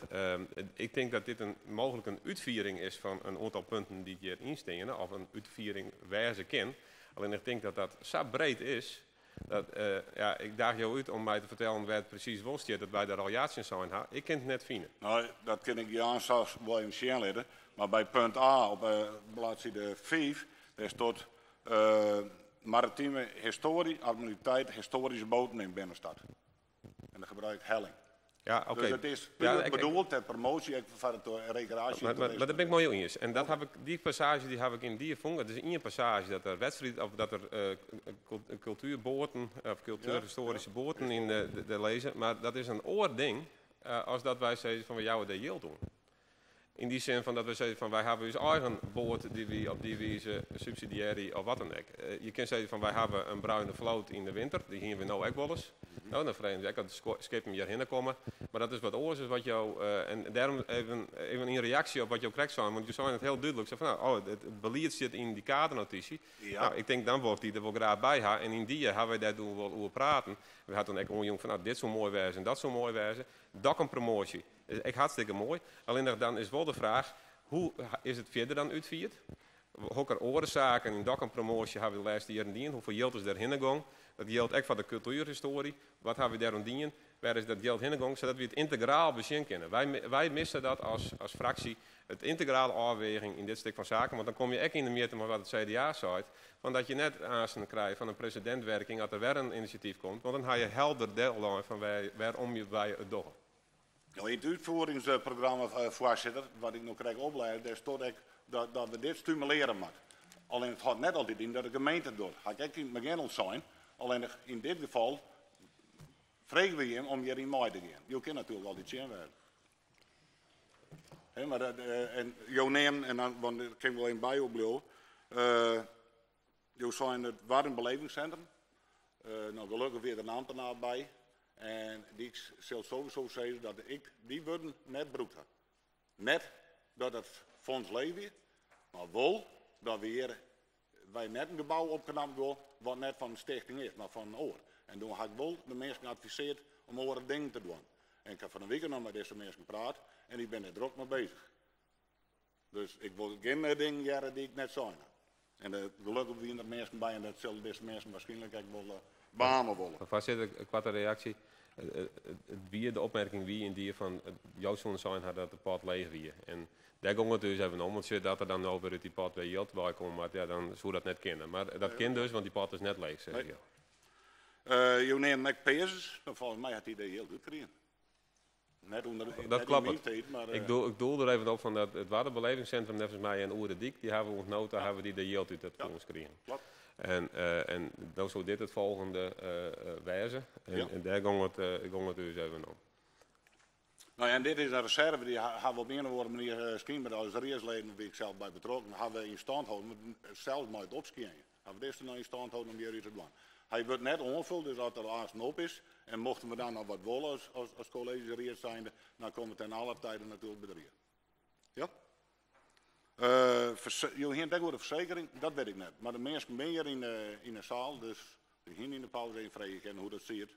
ik denk dat dit mogelijk een uitviering is van een aantal punten die hier instenen, of een uitviering waar ze ken. Alleen ik denk dat dat zo breed is. Dat, ik daag jou uit om mij te vertellen waar het precies was dat wij daar al jaartjes zijn. Ik kan het net vinden. Nou, dat ken ik je aan zoals William Shenleden. Maar bij punt A op bladzijde 5, daar staat maritieme historie, administriteit, historische boten in binnenstad. En dan gebruikt helling. Ja, oké. Dus het is bedoeld ter promotie van de recreatie. Maar daar ben ik mooi eens. En dat heb ik, die passage die heb ik in die vond. Het is één passage dat er wedstrijd of dat er cultuurboten of cultuurhistorische boten in de lezen. Maar dat is een oording als dat wij zeggen van we jou de yield doen. In die zin van dat we zeggen van wij hebben ons eigen boot die we op die wijze subsidiëren of wat dan ook. Je kunt zeggen van wij hebben een bruine vloot in de winter, die hier we nou ook wel eens. Nou, dan vreemd ik dat de schepen hierheen komen. Maar dat is wat oors is wat jou, en daarom even in reactie op wat jou krijgt zijn, want je zei het heel duidelijk. Zeg van, het beleid zit in die kadernotitie. Ja. Nou, ik denk dan wordt die er wel graag bij haar. En in die hebben wij daar doen wel over praten. We hadden toen ook onjong van dit zo mooi wezen en dat zo mooi wezen. Dat een promotie. Ik hartstikke mooi. Alleen dan is wel de vraag, hoe is het verder dan uitvierd? Welke oorzaken in een promotie hebben we de laatste jaren dienen? Hoeveel geld is daarheen gegaan? Dat geldt ook voor de cultuurhistorie. Wat hebben we daarom dienen? Waar is dat geld heen gegaan? Zodat we het integraal bezien kunnen. Wij missen dat als fractie, het integrale afweging in dit stuk van zaken. Want dan kom je ook in de meter met wat het CDA zei. Want dat je net aanstaan krijgt van een presidentwerking dat er weer een initiatief komt. Want dan heb je helder deadline van waarom je bij het doen. Nou, in het uitvoeringsprogramma, voorzitter, wat ik nog krijg opleiden, daar staat ook dat we dit stimuleren moeten. Alleen het gaat net altijd in dat de gemeente het doet. Ga ik in het begin zijn. Alleen in dit geval vragen we hem om hier in mei te gaan. Je kan natuurlijk al iets zien werken. Maar en jou neemt, en dan, want ik kan wel een bij opblijven. Je zijn het waar een belevingscentrum. Nou, gelukkig weer een ambtenaar bij. En die zal sowieso zeggen dat ik die woorden net broek heb. Net dat het fonds leeft, maar wel dat wij net een gebouw opknapt worden wat net van een stichting is, maar van een oor. En toen had ik wel de mensen geadviseerd om oren dingen te doen. En ik heb van een week nog met deze mensen gepraat en ik ben er druk mee bezig. Dus ik wil geen dingen jaren die ik net zei. En gelukkig zijn er mensen bij en dat zullen deze mensen waarschijnlijk ook wel banen willen. Voorzitter, een kwarte reactie. De opmerking wie in die van jouw zoon zijn had dat de pot leeg wie. En daar ging het dus even om, want dat er dan over uit die pot weer geld bij komt, maar ja, dan zou dat net kennen. Maar dat kind dus, want die pot is net leeg, zeg je. Je neemt Mac Peers, volgens mij had hij de heel goed gekregen. Net onder dat klopt. Ik doel er even op van dat het waterbelevingscentrum, net als mij en Oerendiek, die hebben we ontnoten, hebben die de yield uit het fonds gekregen. Klopt. En dan zou dit het volgende wijzen. En daar ging het dus even om. Nou ja, en dit is een reserve, die hebben we op een of andere manier schijnbaar als reersleden, waar ik zelf bij betrokken, hebben we in stand houden, zelf nooit opskiën. Hebben we dit nou in stand houden om hier iets te doen. Hij wordt net ongevuld, dus als er aanstaan op is, en mochten we dan nog wat willen als college reers zijnde, dan komen we ten alle tijden natuurlijk bedrijven. Ja? Jullie hier denken over de verzekering, dat weet ik net. Maar de mensen ben hier in de zaal, dus die hier in de pauze even vragen hoe dat ziet.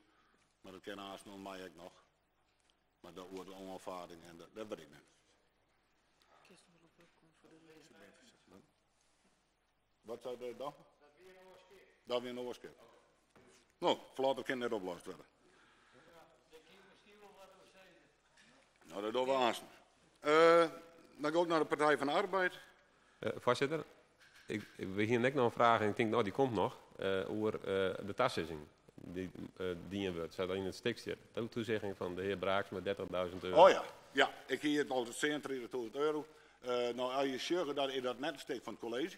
Maar dat kan haast nog mij ook nog. Maar dat wordt een onervaring en dat weet ik net. Wat zou dat dan? Dat weer een oorskip. Nou, voorlaat kan net opgelost worden. Nou, dat doen we aanstaan. Dan ga ik naar de Partij van de Arbeid. Voorzitter, we hier net nog een vraag en ik denk, nou die komt nog, over de tassissing die dienen wordt. Zou dat in het stuk zitten? De toezegging van de heer Braaks met €30.000. Oh ja, ja, ik hier het al €37.000. Nou, als je zorgt dat je dat net steekt van het college.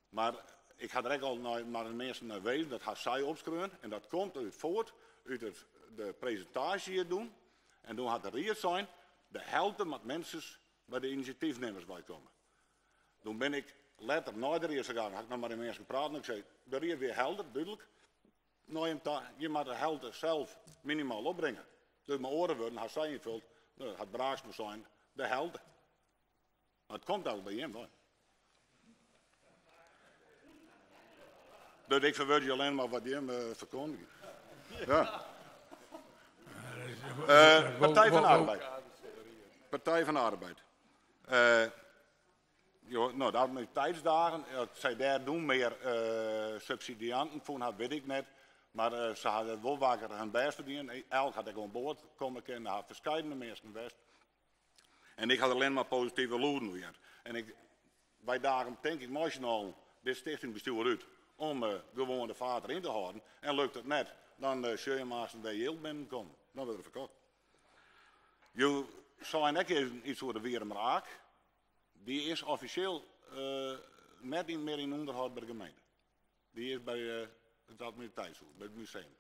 Maar ik ga er ook al naar de mensen naar wezen, dat gaat zij opschrijven. En dat komt uit voort, uit de presentatie hier doen. En toen had er hier zijn, de helft met mensen bij de initiatiefnemers bij komen. Toen ben ik later naar de eerste gegaan, had ik nog maar de mensen gepraat en ik zei, de hier weer helder, duidelijk. Nou, je moet de helft zelf minimaal opbrengen. Dus mijn oren worden, had zij invult, nou, het Braaksma zijn, de helden. Maar het komt al bij hem hoor. Dus ik verwoord je alleen maar wat die hem verkondigen. Ja. Partij van de Arbeid. Partij van de Arbeid. Nou, dat met tijdsdagen, zij daar doen meer subsidianten voor, dat weet ik net. Maar ze hadden wel vaker hun best verdiend. Elk had ik aan boord komen kennen, had verschillende mensen best. En ik had alleen maar positieve loeren weer. En wij dagen denk ik nationaal dit stichtingbestuur uit om gewoon de vader in te houden. En lukt het net, dan zul je maar bij heel binnenkomen. Dan wordt het verkocht. Je zou ook iets voor de Weermeraak. Die is officieel net niet meer in onderhoud bij de gemeente. Die is bij het administratiehuis, bij het museum.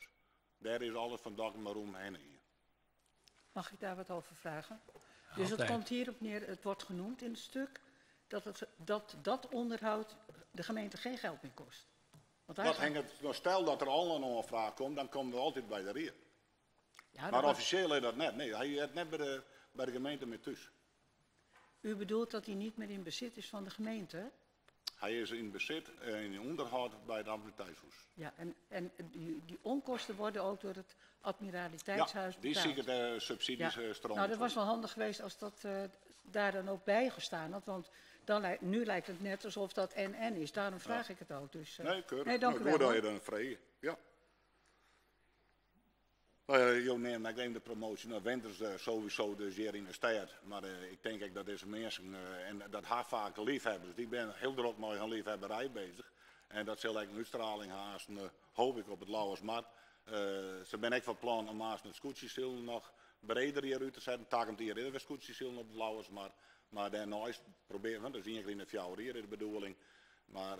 Daar is alles van dak maar omheen hier. Mag ik daar wat over vragen? Dus het komt hierop neer, het wordt genoemd in het stuk, dat onderhoud de gemeente geen geld meer kost. Dat hangt het, nou, stel dat er al een aanvraag komt, dan komen we altijd bij de reer. Ja, maar officieel is dat net. Nee, hij is net bij de gemeente met thuis. U bedoelt dat hij niet meer in bezit is van de gemeente? Hij is in bezit en in onderhoud bij het administratiehuis. Ja, en die onkosten worden ook door het admiraliteitshuis betaald? Die zie ik de subsidies stromen. Nou, dat was wel handig geweest als dat daar dan ook bij gestaan had, want nu lijkt het net alsof dat NN is. Daarom vraag ik het ook. Dus, nee, keurig. Nee, dank u wel. Doe je dan vrij. Ja. Ik denk de promotie naar winters sowieso dus hier in de stad. Maar ik denk ook dat deze mensen, en dat haar vaak liefhebbers, die zijn heel druk met hun liefhebberij bezig. En dat zal ik een uitstraling haasten, hoop ik op het Lauwersmarkt. Ze ben ik van plan om haast het scootjesiel nog breder hieruit te zetten. Takend hier in de scootjesiel op het Lauwersmarkt. Maar daarnaast proberen we, dat is in de fjouwer hier de bedoeling. Maar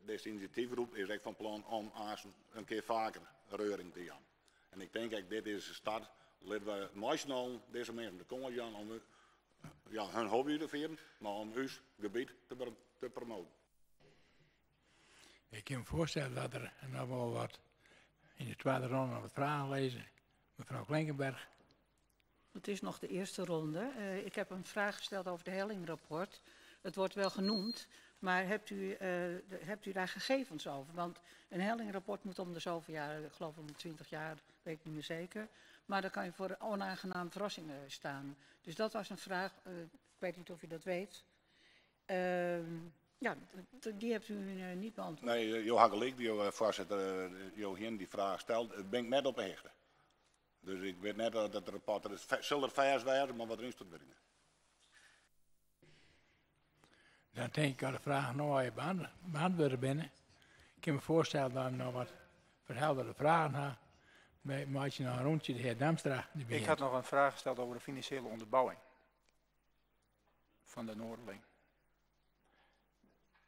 deze initiatiefgroep is echt van plan om haast een keer vaker reuring te gaan. En ik denk dat dit is de start. Laten we nationaal deze mensen de komende jaren om hun hobby te vieren, maar om ons gebied te promoten. Ik kan me voorstellen dat er nog wel wat in de tweede ronde nog wat vragen lezen. Mevrouw Klinkenberg. Het is nog de eerste ronde. Ik heb een vraag gesteld over de hellingrapport. Het wordt wel genoemd, maar hebt u daar gegevens over? Want een hellingrapport moet om de zoveel jaar, ik geloof om de 20 jaar, weet ik niet meer zeker. Maar dan kan je voor onaangename verrassingen staan. Dus dat was een vraag, ik weet niet of u dat weet. Ja, die hebt u niet beantwoord. Nee, Jo Hagelijk, die voorzitter, die vraag stelt, ben ik net op hechten. Dus ik weet net dat de rapporten zullen vers werden, maar wat erin staat weet ik niet. Dan denk ik aan de vraag nog je beantwoorden binnen. Ik kan me voorstellen dat ik nog wat verhelderde vragen heb. Maak je nog een rondje, de heer Damstra. Ik had nog een vraag gesteld over de financiële onderbouwing van de Noorderling.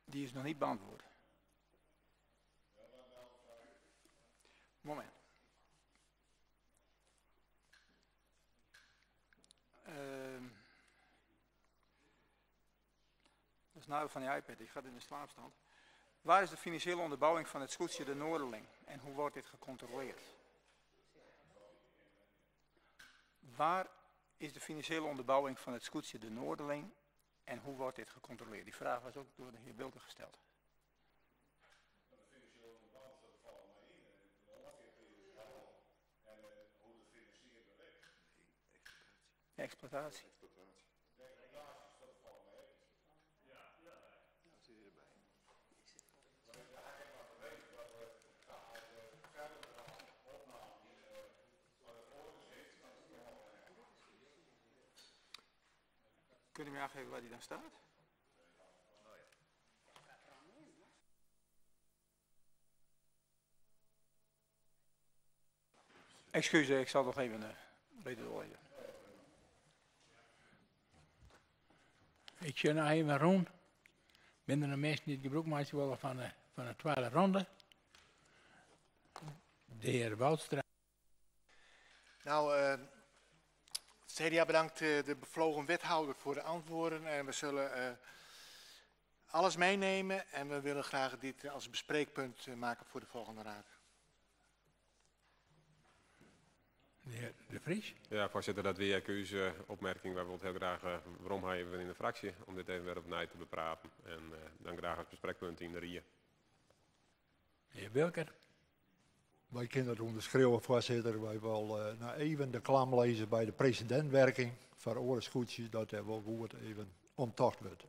Die is nog niet beantwoord. Moment. Dat is nou van die iPad, die gaat in de slaapstand. Waar is de financiële onderbouwing van het scootje de Noorderling en hoe wordt dit gecontroleerd? Waar is de financiële onderbouwing van het scootje de Noorderling en hoe wordt dit gecontroleerd? Die vraag was ook door de heer Bilder gesteld. Exploitatie. Kunt u me aangeven waar die dan staat? Excuseer, ik zal nog even beter doorlezen. Ik zie nog even rond. Ben er nog mensen die het gebruik maken willen van de tweede ronde? De heer Woudstra. Nou, het CDA bedankt de bevlogen wethouder voor de antwoorden. En we zullen alles meenemen en we willen graag dit als bespreekpunt maken voor de volgende raad. De De heer De Vries. Ja, voorzitter, dat weer uw opmerking. Wij willen heel graag, waarom hebben we in de fractie, om dit even weer opnieuw te bepraten. En dan graag het bespreekpunt in de RIE. De heer Wilker. Wij kunnen het onderschreeuwen, voorzitter. Wij willen nou even de klam lezen bij de presidentwerking voor oorlogsgoedjes, dat er wel goed even onttocht wordt.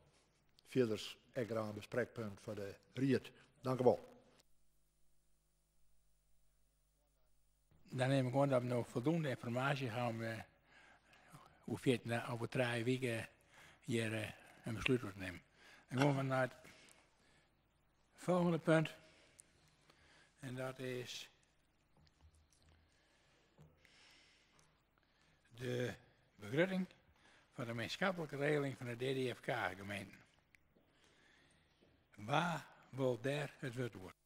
Verder extra een bespreekpunt voor de RIET. Dank u wel. Dan neem ik aan dat we nog voldoende informatie gaan hoe over 3 weken hier een besluit wordt nemen. Dan gaan we naar het volgende punt. En dat is de begrutting van de gemeenschappelijke regeling van de DDFK-gemeenten. Waar wil daar het woord worden?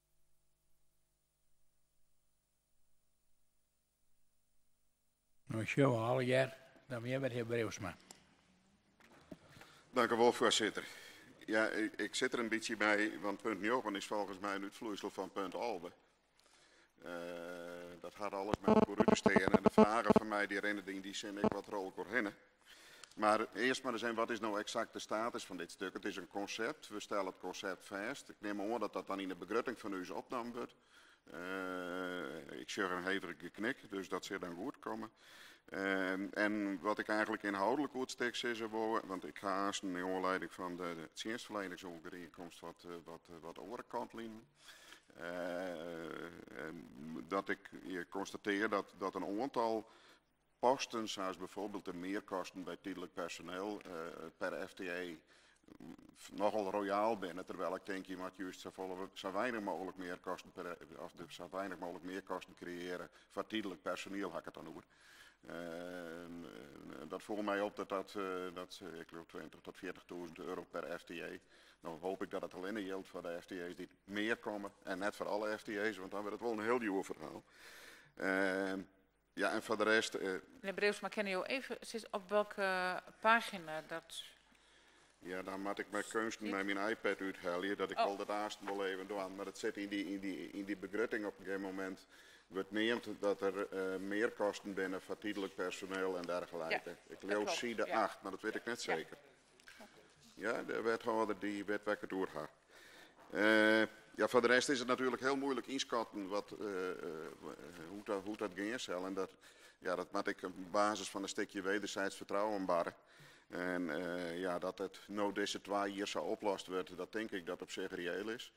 Nou, ik show al jaar, dan ben je met de heer Breusma. Dank u wel, voorzitter. Ja, ik zit er een beetje bij, want punt 9 is volgens mij nu het vloeisel van punt 11. Dat had alles met elkaar te steken en de vragen van mij die rennen in die zin ik wat rol korhinnen. Maar eerst maar eens even, wat is nou exact de status van dit stuk? Het is een concept, we stellen het concept vast. Ik neem aan dat dat dan in de begrutting van u opnam wordt. Ik zeg een hevige knik, dus dat zal dan goed komen. En wat ik eigenlijk inhoudelijk goed stek is, want ik ga haast in aanleiding van de dienstverleningsovereenkomst wat overkant lieten. Dat ik hier constateer dat een aantal posten, zoals bijvoorbeeld de meerkosten bij tijdelijk personeel per FTE, nogal royaal binnen, terwijl ik denk je moet juist zo weinig mogelijk meerkosten creëren voor tijdelijk personeel, had ik het dan over. Dat voelt mij op dat ik geloof 20 tot 40.000 euro per FTE. Dan hoop ik dat het alleen geldt voor de FTE's die meer komen en net voor alle FTE's, want dan wordt het wel een heel nieuw verhaal. Ja, en voor de rest... Meneer Breus, maar kennen jullie even op welke pagina dat... Ja, dan moet ik mijn kunsten naar mijn iPad uithalen, dat ik wel dat eerst wel even doe. Maar het zit in die begrutting op een gegeven moment. Wordt neemt dat er meer kosten binnen voor tijdelijk personeel en dergelijke. Ja, ik lees side 8, maar dat weet ik net zeker. Ja, de wethouder die weet welke doorgaat. Ja, voor de rest is het natuurlijk heel moeilijk inschatten hoe dat ging zal. En dat moet ik op basis van een stukje wederzijds vertrouwen baren. En ja, dat het nou deze 2 jaar zo oplost wordt, dat denk ik dat op zich reëel is.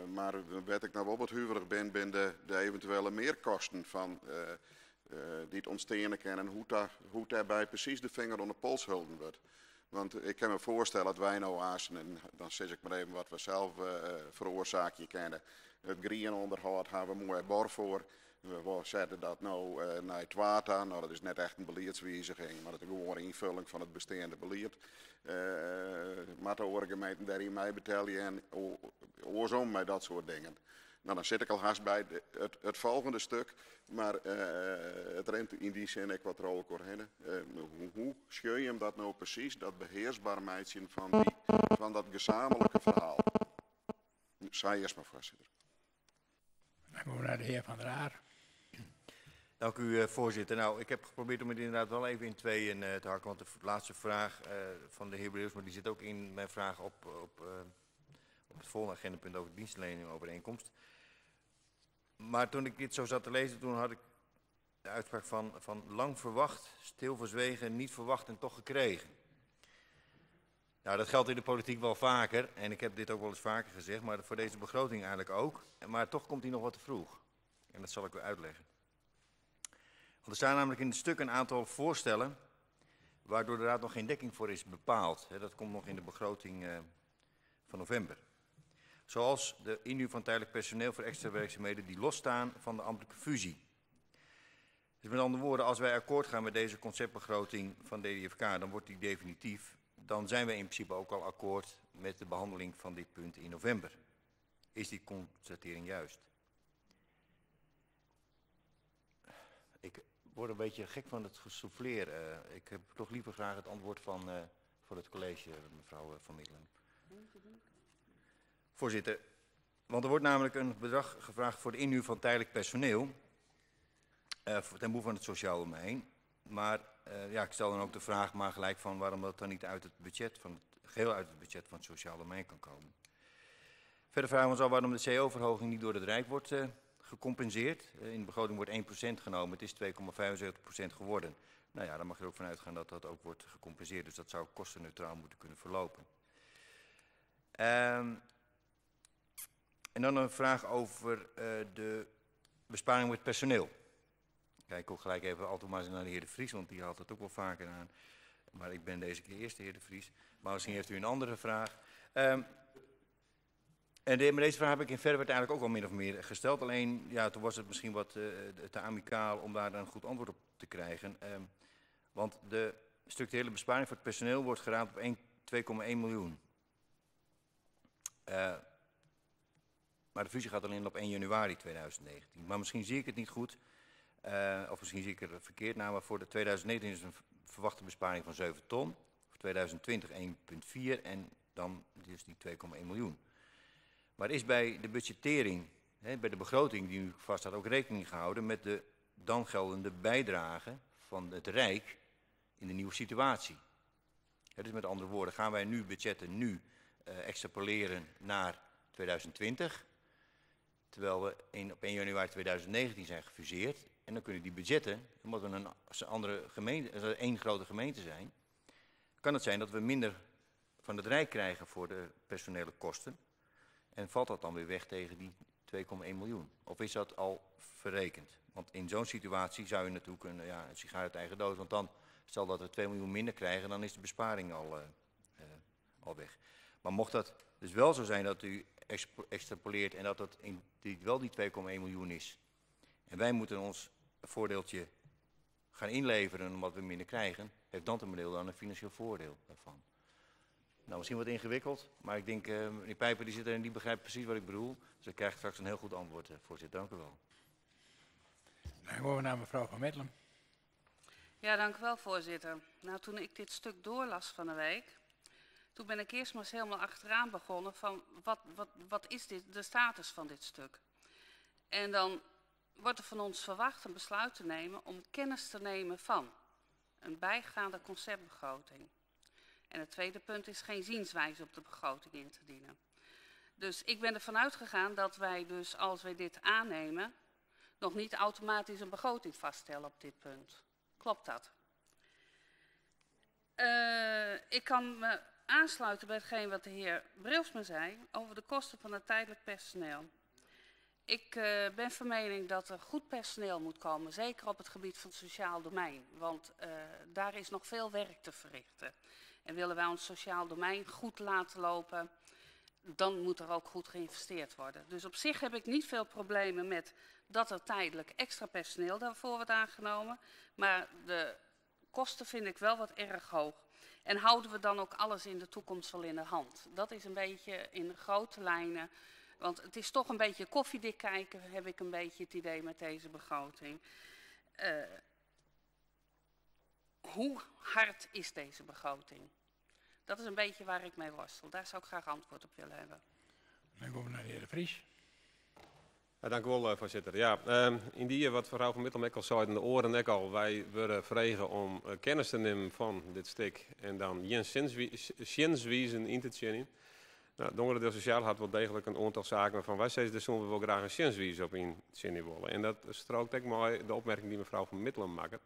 Maar wat ik nou wel wat huiverig ben de eventuele meerkosten van die het ontstaan kan en hoe daarbij precies de vinger onder de pols houden wordt. Want ik kan me voorstellen dat wij nou aansen, en dan zeg ik maar even wat we zelf veroorzaken kennen. Het greenonderhoud hebben we mooi bor voor. We zetten dat nou naar het water. Nou, dat is net echt een beleidswijziging, maar dat is gewoon een invulling van het bestaande beleid. Maar de gemeenten daarin mij betalen en oorzaam met dat soort dingen. Nou, dan zit ik al haast bij het volgende stuk, maar het rent in die zin ik wat rol korheen. Hoe scheur je hem dat nou precies, dat beheersbaarheid van dat gezamenlijke verhaal? Zij eerst maar, voorzitter. Dan gaan we naar de heer Van der Aar. Dank u, voorzitter. Nou, ik heb geprobeerd om het inderdaad wel even in tweeën te hakken, want de laatste vraag van de heer Breus, maar die zit ook in mijn vraag op het volgende agendapunt over dienstverlening overeenkomst. Maar toen ik dit zo zat te lezen, toen had ik de uitspraak van lang verwacht, stil verzwegen, niet verwacht en toch gekregen. Nou, dat geldt in de politiek wel vaker en ik heb dit ook wel eens vaker gezegd, maar voor deze begroting eigenlijk ook. Maar toch komt die nog wat te vroeg. En dat zal ik u uitleggen. Want er staan namelijk in het stuk een aantal voorstellen waardoor de raad nog geen dekking voor is bepaald. Dat komt nog in de begroting van november. Zoals de inhuur van tijdelijk personeel voor extra werkzaamheden die losstaan van de ambtelijke fusie. Dus met andere woorden, als wij akkoord gaan met deze conceptbegroting van DDFK, dan wordt die definitief. Dan zijn wij in principe ook al akkoord met de behandeling van dit punt in november. Is die constatering juist? Ik word een beetje gek van het gesouffleer. Ik heb toch liever graag het antwoord voor het college, mevrouw Van Middelen. Voorzitter, want er wordt namelijk een bedrag gevraagd voor de inhuur van tijdelijk personeel. ten behoeve van het sociaal domein. Maar ja, ik stel dan ook de vraag maar gelijk van waarom dat dan niet uit het budget geheel uit het budget van het sociaal domein kan komen. Verder vragen we ons af waarom de CO-verhoging niet door het Rijk wordt gecompenseerd. In de begroting wordt 1% genomen, het is 2,75% geworden. Nou ja, dan mag je er ook van uitgaan dat dat ook wordt gecompenseerd. Dus dat zou kostenneutraal moeten kunnen verlopen. En dan een vraag over de besparing met personeel. Kijk ook gelijk even automatisch naar de heer De Vries, want die haalt het ook wel vaker aan. Maar ik ben deze keer eerst de heer De Vries. Maar misschien heeft u een andere vraag. Maar deze vraag heb ik in Verwert eigenlijk ook al min of meer gesteld. Alleen, ja, toen was het misschien wat te amicaal om daar een goed antwoord op te krijgen. Want de structurele besparing voor het personeel wordt geraamd op 2,1 miljoen. Maar de fusie gaat alleen op 1 januari 2019. Maar misschien zie ik het niet goed. Of misschien zie ik het verkeerd. Nou, maar voor de 2019 is een verwachte besparing van 7 ton. Voor 2020 1,4 en dan dus die 2,1 miljoen. Maar is bij de budgettering, bij de begroting die nu vaststaat, ook rekening gehouden met de dan geldende bijdrage van het Rijk in de nieuwe situatie? Dus met andere woorden, gaan wij nu budgetten extrapoleren naar 2020, terwijl we op 1 januari 2019 zijn gefuseerd. En dan kunnen die budgetten, omdat we één grote gemeente zijn, kan het zijn dat we minder van het Rijk krijgen voor de personele kosten. En valt dat dan weer weg tegen die 2,1 miljoen? Of is dat al verrekend? Want in zo'n situatie zou je natuurlijk een sigaar uit eigen doos. Want dan, stel dat we 2 miljoen minder krijgen, dan is de besparing al weg. Maar mocht dat dus wel zo zijn dat u extrapoleert en dat het wel die 2,1 miljoen is. En wij moeten ons voordeeltje gaan inleveren omdat we minder krijgen. Heeft Dantemodel dan een financieel voordeel daarvan? Nou, misschien wat ingewikkeld, maar ik denk, meneer Pijper die zit er en die begrijpt precies wat ik bedoel. Dus ik krijg straks een heel goed antwoord, voorzitter. Dank u wel. Dan gaan we naar mevrouw Van Mettelum. Ja, dank u wel, voorzitter. Nou, toen ik dit stuk doorlas van de week, toen ben ik eerst maar eens helemaal achteraan begonnen van wat is de status van dit stuk. En dan wordt er van ons verwacht een besluit te nemen om kennis te nemen van een bijgaande conceptbegroting. En het tweede punt is geen zienswijze op de begroting in te dienen. Dus ik ben ervan uitgegaan dat wij dus, als wij dit aannemen, nog niet automatisch een begroting vaststellen op dit punt. Klopt dat? Ik kan me aansluiten bij hetgeen wat de heer Brilsma zei over de kosten van het tijdelijk personeel. Ik ben van mening dat er goed personeel moet komen, zeker op het gebied van het sociaal domein. Want daar is nog veel werk te verrichten. En willen wij ons sociaal domein goed laten lopen, dan moet er ook goed geïnvesteerd worden. Dus op zich heb ik niet veel problemen met dat er tijdelijk extra personeel daarvoor wordt aangenomen. Maar de kosten vind ik wel wat erg hoog. En houden we dan ook alles in de toekomst wel in de hand? Dat is een beetje in grote lijnen. Want het is toch een beetje koffiedik kijken, heb ik een beetje het idee met deze begroting. Hoe hard is deze begroting? Dat is een beetje waar ik mee worstel. Daar zou ik graag antwoord op willen hebben. Dan gaan we naar de heer De Vries. Ja, dank u wel, voorzitter. Ja, in die wat mevrouw Van Mettelum al zei in de oren al, wij worden vregen om kennis te nemen van dit stuk en dan zienswijzen in te tjennen. Nou, de Onderdeel Sociaal had wel degelijk een aantal zaken waarvan wij zeggen, daar zullen we wel graag een zienswijze op in tjennen willen. En dat strookt ook mooi de opmerking die mevrouw Van Mettelum maakt.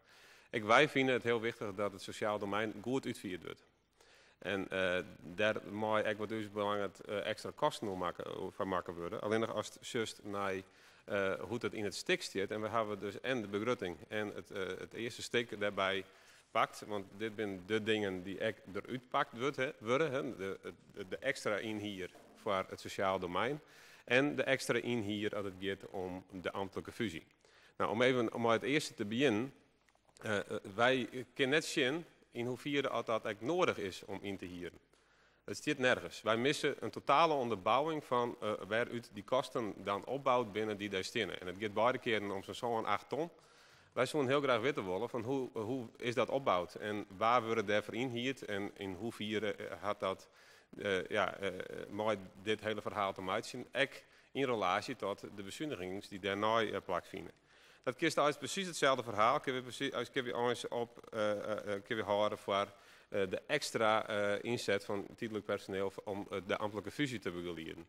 Wij vinden het heel wichtig dat het sociaal domein goed uitgevoerd wordt. En daar moet ook wat dus belangrijk extra kosten van maken worden. Alleen nog als het juist naar hoe het in het stuk zit. En we hebben dus en de begroting en het eerste stuk daarbij pakt. Want dit zijn de dingen die eruit pakt worden. De extra in hier voor het sociaal domein. En de extra in hier als het gaat om de ambtelijke fusie. Nou, om het eerste te beginnen. Wij kunnen net zien in hoeverre dat eigenlijk nodig is om in te hieren. Het zit nergens. Wij missen een totale onderbouwing van waaruit die kosten dan opbouwt binnen die daar staan. En het gaat beide keren om zo'n 8 ton. Wij zouden heel graag weten willen van hoe is dat opbouwd en waar worden daarvoor inhierd en in hoeverre had dat mooi dit hele verhaal te uitzien. Ook in relatie tot de bezuinigingen die daarna plaatsvinden. Dat kist uit precies hetzelfde verhaal. Ik heb weer horen voor de extra inzet van tijdelijk personeel om de ambtelijke fusie te begeleiden.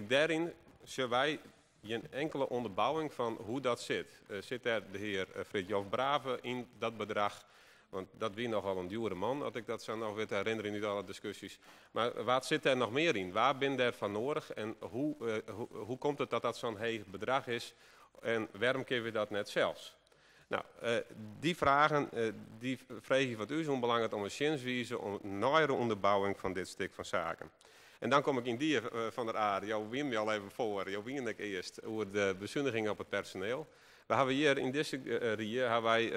Daarin zullen wij geen enkele onderbouwing van hoe dat zit. Zit er de heer Fridtjof Brave in dat bedrag? Want dat wie nogal een dure man, als ik dat zo nog weet herinneren in alle discussies. Maar wat zit er nog meer in? Waar ben er van nodig? En hoe komt het dat dat zo'n heeg bedrag is? En waarom kunnen we dat net zelfs? Nou, die vragen die vraag je wat u zo belangrijk om een zienswijze, om een nauwere onderbouwing van dit stuk van zaken. En dan kom ik in die van der Aarde, jou wien me al even voor, jou wien ik eerst, over de bezuinigingen op het personeel. We hebben hier in deze rie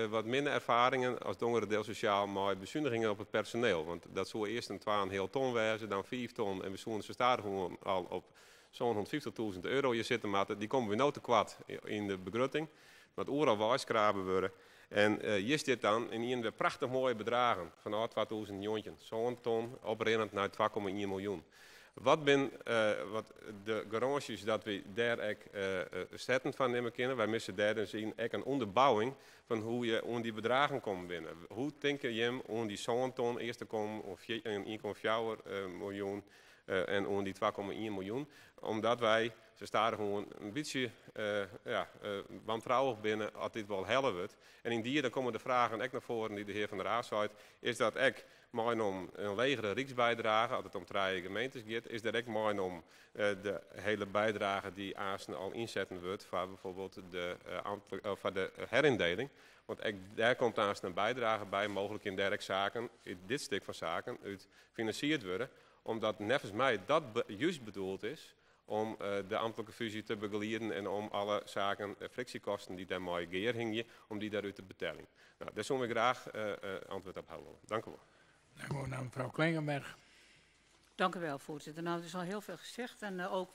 wat minder ervaringen als deel sociaal met bezuinigingen op het personeel. Want dat zou eerst een 2,5 ton wezen, dan 5 ton en we zouden ze staan al op zo'n €150.000 je zitten, maar die komen we nou te kwad in de begroting. Want overal wijskraben worden. En hier zit dan in een weer prachtig mooie bedragen van 2000 jontjes. Zo'n ton oprennend naar 2,1 miljoen. Wat de garages dat we daar zetten van nemen kunnen. Wij missen daar dus een onderbouwing van hoe je om die bedragen komt binnen. Hoe denk je om die zo'n ton eerst te komen of 1,4 miljoen en om die 2,1 miljoen. Omdat wij, ze staan gewoon een beetje wantrouwig binnen als dit wel helder wordt. En in die dan komen de vragen ook naar voren die de heer Van der Aas zei. Is dat ook mooi om een legere rijksbijdrage, als het om 3 gemeentes gaat, is dat ook mooi om de hele bijdrage die Aasen al inzetten wordt voor bijvoorbeeld de herindeling. Want daar komt Aasen een bijdrage bij, mogelijk in dergelijke zaken, in dit stuk van zaken, uit gefinancierd worden. Omdat nevens mij dat juist bedoeld is om de ambtelijke fusie te begeleiden en om alle zaken, frictiekosten die daar mooi geer hingen, om die daaruit te betalen. Nou, daar zullen we graag antwoord op houden. Dank u wel. Dan gaan we naar mevrouw Klingenberg. Dank u wel, voorzitter. Nou, er is al heel veel gezegd en ook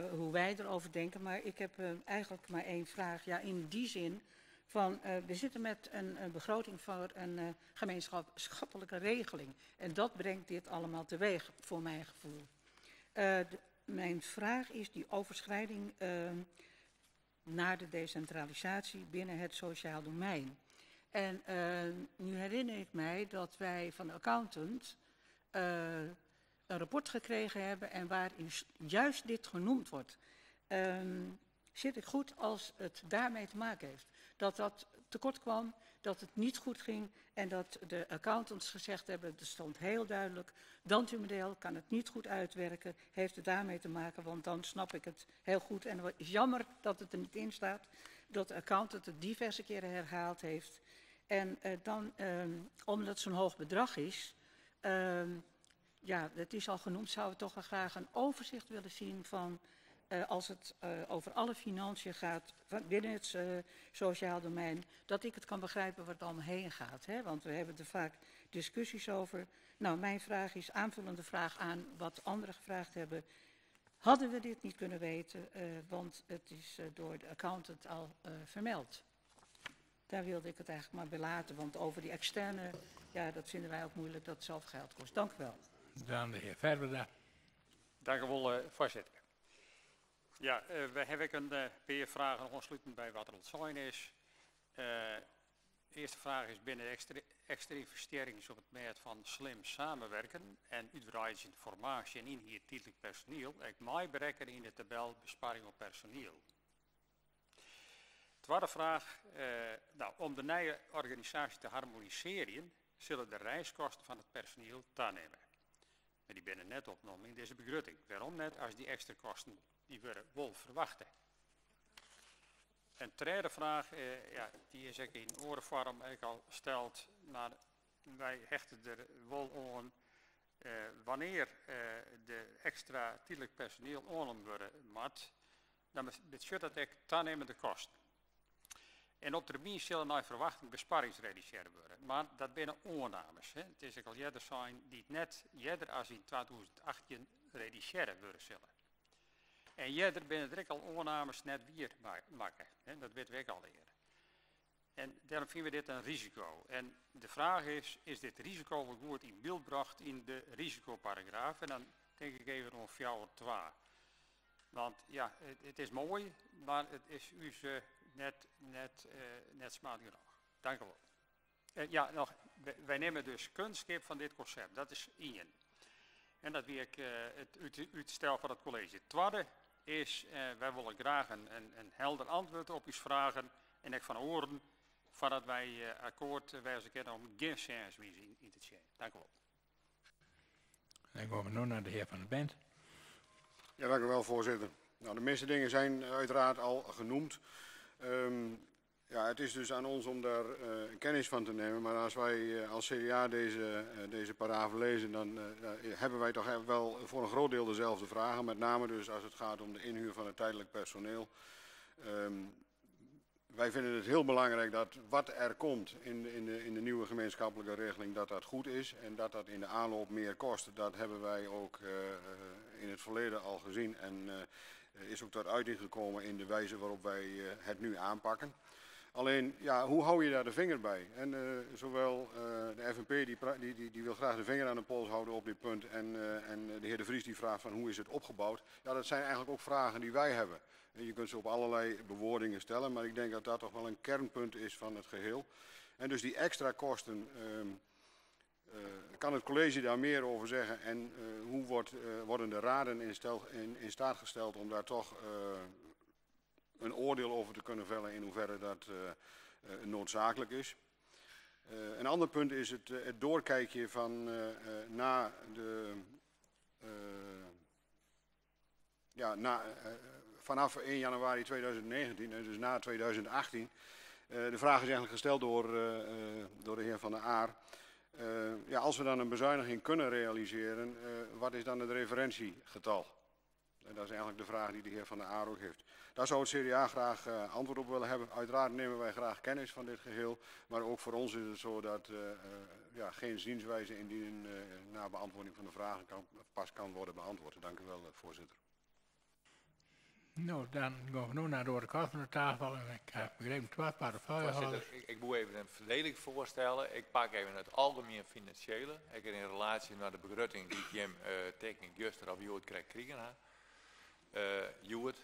hoe wij erover denken. Maar ik heb eigenlijk maar één vraag. Ja, in die zin van, we zitten met een begroting voor een gemeenschappelijke regeling. En dat brengt dit allemaal teweeg, voor mijn gevoel. Mijn vraag is die overschrijding naar de decentralisatie binnen het sociaal domein. En nu herinner ik mij dat wij van de accountant een rapport gekregen hebben en waarin juist dit genoemd wordt. Zit ik goed als het daarmee te maken heeft? Dat dat tekort kwam, dat het niet goed ging en dat de accountants gezegd hebben, er stond heel duidelijk, Dantumodel kan het niet goed uitwerken, heeft het daarmee te maken, want dan snap ik het heel goed. En het is jammer dat het er niet in staat, dat de accountant het diverse keren herhaald heeft. En omdat het zo'n hoog bedrag is, het is al genoemd, zouden we toch wel graag een overzicht willen zien van, als het over alle financiën gaat binnen het sociaal domein, dat ik het kan begrijpen waar het allemaal heen gaat. Hè? Want we hebben er vaak discussies over. Nou, mijn vraag is aanvullende vraag aan wat anderen gevraagd hebben. Hadden we dit niet kunnen weten, want het is door de accountant al vermeld. Daar wilde ik het eigenlijk maar bij laten, want over die externe, dat vinden wij ook moeilijk, dat het zelf geld kost. Dank u wel. Dan de heer Verwerda. Dank u wel, voorzitter. Ja, we hebben een paar vragen aansluitend bij wat er ontzien is. De eerste vraag is binnen extra investeringen op het gebied van slim samenwerken en uitbreidingsinformatie en inhiërtijdelijk personeel. Ik mij berekken in de tabel besparing op personeel. Tweede vraag, om de nieuwe organisatie te harmoniseren, zullen de reiskosten van het personeel toenemen. Maar die zijn net opgenomen in deze begroting. Waarom net, als die extra kosten die worden wel verwachten. En tweede vraag, die is ik in orenvorm al gesteld, maar wij hechten er wel aan wanneer de extra tijdelijk personeel aannemen worden moet, dan betekent dat ik toenemende kosten. En op termijn zullen naar verwachting besparingsreduceren worden. Maar dat zijn aannames. Het is al eerder zijn die het net eerder als in 2018 reduceren worden zullen. En eerder binnen er al aannames net weer maken. Dat weten we ook al eerder. En daarom vinden we dit een risico. En de vraag is dit risico wel goed in beeld gebracht in de risicoparagraaf? En dan denk ik even om 4:2. Want ja, het is mooi, maar het is onze net smart genoeg. Dank u wel. Ja, nog, wij nemen dus kunstskip van dit concept. Dat is één. En dat wie ik het uitstel van het college. Het tweede is, wij willen graag een helder antwoord op uw vragen. En ik van oren, van dat wij akkoord wijzen kennen om geen chance in te zien. Dank u wel. Dan gaan we nu naar de heer Van der Bent. Ja, dank u wel, voorzitter. Nou, de meeste dingen zijn uiteraard al genoemd. Ja, het is dus aan ons om daar kennis van te nemen. Maar als wij als CDA deze paragraaf lezen, dan hebben wij toch wel voor een groot deel dezelfde vragen. Met name dus als het gaat om de inhuur van het tijdelijk personeel. Wij vinden het heel belangrijk dat wat er komt in de nieuwe gemeenschappelijke regeling, dat dat goed is. En dat dat in de aanloop meer kost. Dat hebben wij ook in het verleden al gezien. En is ook tot uiting gekomen in de wijze waarop wij het nu aanpakken. Alleen, ja, hoe hou je daar de vinger bij? En zowel de FNP die wil graag de vinger aan de pols houden op dit punt. En de heer De Vries die vraagt van hoe is het opgebouwd? Ja, dat zijn eigenlijk ook vragen die wij hebben. En je kunt ze op allerlei bewoordingen stellen, maar ik denk dat dat toch wel een kernpunt is van het geheel. En dus die extra kosten, kan het college daar meer over zeggen? En hoe worden de raden in staat gesteld om daar toch een oordeel over te kunnen vellen in hoeverre dat noodzakelijk is. Een ander punt is het doorkijkje van vanaf 1 januari 2019, dus na 2018. De vraag is eigenlijk gesteld door de heer Van der Aar. Ja, als we dan een bezuiniging kunnen realiseren, wat is dan het referentiegetal? En dat is eigenlijk de vraag die de heer Van der Aar ook heeft. Daar zou het CDA graag antwoord op willen hebben. Uiteraard nemen wij graag kennis van dit geheel. Maar ook voor ons is het zo dat geen zienswijze indien na beantwoording van de vragen pas kan worden beantwoord. Dank u wel, voorzitter. Nou, dan gaan we nu naar de Rode Kast van de tafel. En ik heb begrepen 12 portefeuillehouders. Ik moet even een verdeling voorstellen. Ik pak even het algemeen financiële. Ik in relatie naar de begroting die Jim tekening juster of Jood krijgen. Jood.